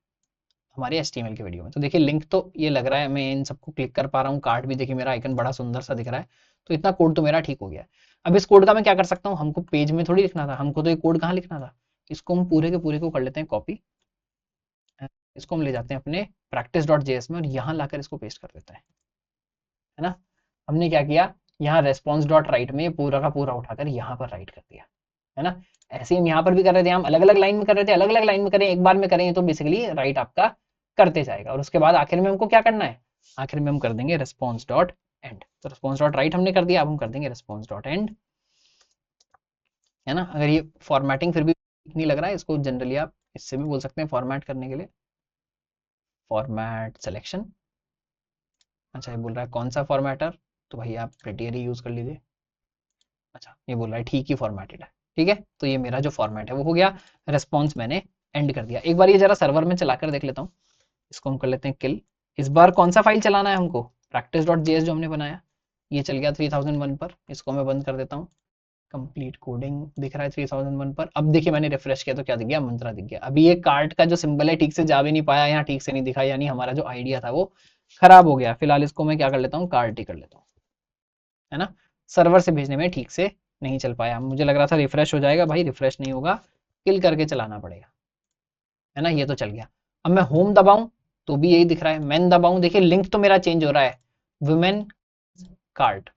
हमारे HTML के वीडियो में। तो देखिए लिंक तो ये लग रहा है, मैं इन सबको क्लिक कर पा रहा हूँ, कार्ड भी देखिए मेरा आइकन बड़ा सुंदर सा दिख रहा है। तो इतना कोड तो मेरा ठीक हो गया। अब इस कोड का मैं क्या कर सकता हूँ, हमको पेज में थोड़ी लिखना था, हमको तो ये कोड कहाँ लिखना था, इसको हम पूरे के पूरे को कर लेते हैं कॉपी। इसको हम ले जाते हैं अपने practice.js में और यहाँ लाकर इसको पेस्ट कर देते हैं, है ना। हमने क्या किया, यहाँ रेस्पॉन्स डॉट राइट में पूरा का पूरा उठाकर यहाँ पर राइट कर दिया, है ना। ऐसे ही हम यहाँ पर भी कर रहे थे, हम अलग अलग लाइन में कर रहे थे, अलग अलग लाइन में करें, एक बार में करें तो बेसिकली राइट आपका करते जाएगा। और उसके बाद आखिर में हमको क्या करना है, आखिर में हम कर देंगे रेस्पॉन्स डॉट एंड। तो रेस्पॉन्स डॉट राइट हमने कर दिया, अब हम कर देंगे रेस्पॉन्स डॉट एंड, है ना। अगर ये फॉर्मेटिंग फिर भी नहीं लग रहा है, इसको जनरली आप इससे भी बोल सकते हैं फॉर्मेट करने के लिए, फॉर्मेट सिलेक्शन। अच्छा, ये बोल रहा है कौन सा फॉर्मेटर, तो भाई आप प्रेटियर ही यूज कर लीजिए। अच्छा, ये बोल रहा है ठीक ही फॉर्मेटेड है, ठीक है। तो ये मेरा जो फॉर्मेट है वो हो गया, रेस्पॉन्स मैंने एंड कर दिया। एक बार ये जरा सर्वर में चलाकर देख लेता हूँ, इसको हम कर लेते हैं किल। इस बार कौन सा फाइल चलाना है हमको, practice.js जो हमने बनाया, ये चल गया 3001 पर, इसको मैं बंद कर देता हूँ। कंप्लीट कोडिंग दिख रहा है 3001 पर। अब देखिए मैंने रिफ्रेश किया तो क्या दिख गया, मंत्रा दिख गया। अभी ये कार्ट का जो सिंबल है ठीक से जा भी नहीं पाया, यहाँ ठीक से नहीं दिखा, यानी हमारा जो आइडिया था वो खराब हो गया। फिलहाल इसको मैं क्या कर लेता हूँ, कार्ट ही कर लेता हूँ, है ना। सर्वर से भेजने में ठीक से नहीं चल पाया, मुझे लग रहा था रिफ्रेश हो जाएगा, भाई रिफ्रेश नहीं होगा, किल करके चलाना पड़ेगा, है ना। ये तो चल गया। अब मैं होम दबाऊं तो भी यही दिख रहा है, मैन दबाऊं, देखिए लिंक तो मेरा चेंज हो रहा है, वुमेन कार्ड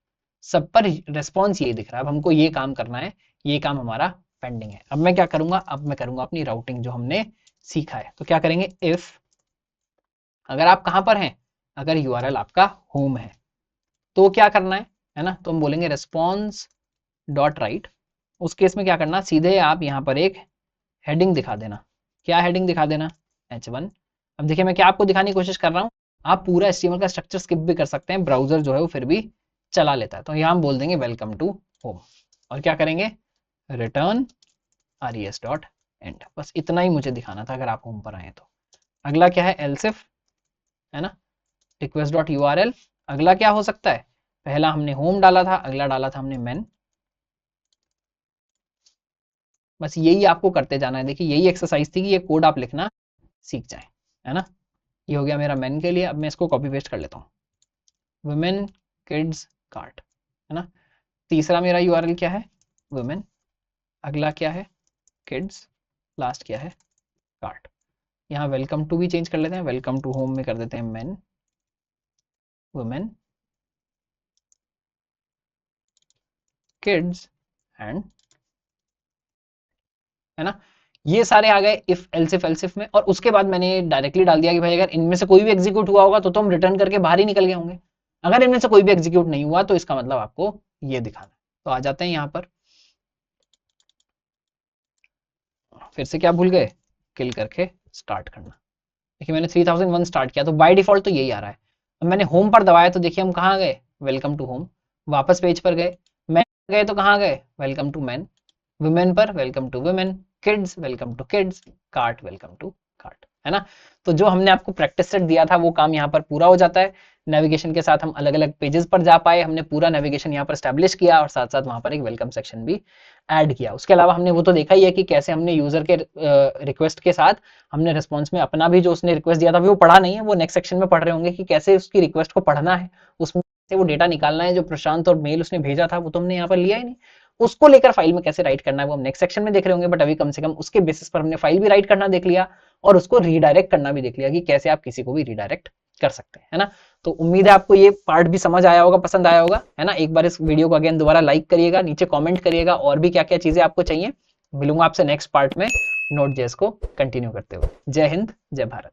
सब पर रेस्पॉन्स यही दिख रहा है। अब हमको ये काम करना है, ये काम हमारा पेंडिंग है। अब मैं क्या करूंगा, अब मैं करूंगा अपनी राउटिंग जो हमने सीखा है। तो क्या करेंगे, इफ अगर आप कहां पर हैं, अगर यूआरएल आपका होम है तो क्या करना है ना। तो हम बोलेंगे रेस्पॉन्स डॉट राइट। उस केस में क्या करना, सीधे आप यहाँ पर एक हेडिंग दिखा देना। क्या हेडिंग दिखा देना, h1। अब देखिए मैं क्या आपको दिखाने की कोशिश कर रहा हूँ, आप पूरा HTML का स्ट्रक्चर स्किप भी कर सकते हैं, ब्राउजर जो है वो फिर भी चला लेता है। तो यहाँ हम बोल देंगे वेलकम टू होम, और क्या करेंगे, रिटर्न res डॉट एंड। बस इतना ही मुझे दिखाना था अगर आप होम पर आए तो। अगला क्या है, एल्सिफ, है ना, रिक्वेस्ट डॉट यूआरएल। अगला क्या हो सकता है, पहला हमने होम डाला था, अगला डाला था हमने मैन। बस यही आपको करते जाना है। देखिए यही एक्सरसाइज थी कि ये कोड आप लिखना सीख जाए, है ना। ये हो गया मेरा मैन के लिए। अब मैं इसको कॉपी पेस्ट कर लेता हूँ, वुमेन किड्स कार्ट, है ना। तीसरा मेरा यूआरएल क्या है, वुमेन, अगला क्या है, किड्स, लास्ट क्या है, कार्ट। यहाँ वेलकम टू भी चेंज कर लेते हैं, वेलकम टू होम में कर देते हैं मैन, वुमेन, किड्स एंड, है ना। ये सारे आ गए इफ एल्सिफ एल्सिफ में। और उसके बाद मैंने डायरेक्टली डाल दिया कि भाई अगर इनमें से कोई भी एग्जीक्यूट हुआ होगा तो हम रिटर्न करके बाहर ही निकल गए होंगे। अगर इनमें से कोई भी एग्जीक्यूट नहीं हुआ तो इसका मतलब आपको ये दिखाना है। तो आ जाते हैं यहाँ पर, फिर से क्या भूल गए, किल करके स्टार्ट करना। देखिए मैंने 3001 स्टार्ट किया तो बाय डिफॉल्ट तो यही आ रहा है। अब मैंने होम पर दबाया तो देखिए हम कहाँ गए, वेलकम टू होम। वापस पेज पर गए, मैन गए तो कहाँ गए, वेलकम टू मैन। वुमेन पर welcome to women, kids welcome to kids, cart welcome to cart, है ना। तो जो हमने आपको प्रैक्टिस सेट दिया था वो काम यहाँ पर पूरा हो जाता है। नेविगेशन के साथ हम अलग अलग पेजेस पर जा पाए, हमने पूरा नेविगेशन यहाँ पर स्टैब्लिश किया और साथ साथ वहां पर एक वेलकम सेक्शन भी ऐड किया। उसके अलावा हमने वो तो देखा ही है कि कैसे हमने यूजर के रिक्वेस्ट के साथ हमने रिस्पॉन्स में अपना भी जो उसने रिक्वेस्ट दिया था वो पढ़ा नहीं है, वो नेक्स्ट सेक्शन में पढ़ रहे होंगे कि कैसे उसकी रिक्वेस्ट को पढ़ना है, उसमें से वो डेटा निकालना है। जो प्रशांत और मेल उसने भेजा था वो तो हमने यहाँ पर लिया ही नहीं, उसको लेकर फाइल में कैसे राइट करना है वो हम नेक्स्ट सेक्शन में देख रहे होंगे। बट अभी कम से कम उसके बेसिस पर हमने फाइल भी राइट करना देख लिया और उसको रीडायरेक्ट करना भी देख लिया कि कैसे आप किसी को भी रीडायरेक्ट कर सकते हैं, है ना। तो उम्मीद है आपको ये पार्ट भी समझ आया होगा, पसंद आया होगा, है ना। एक बार इस वीडियो को अगेन दोबारा लाइक करिएगा, नीचे कमेंट करिएगा और भी क्या क्या चीजें आपको चाहिए। मिलूंगा आपसे नेक्स्ट पार्ट में नोड.js को कंटिन्यू करते हुए। जय हिंद, जय भारत।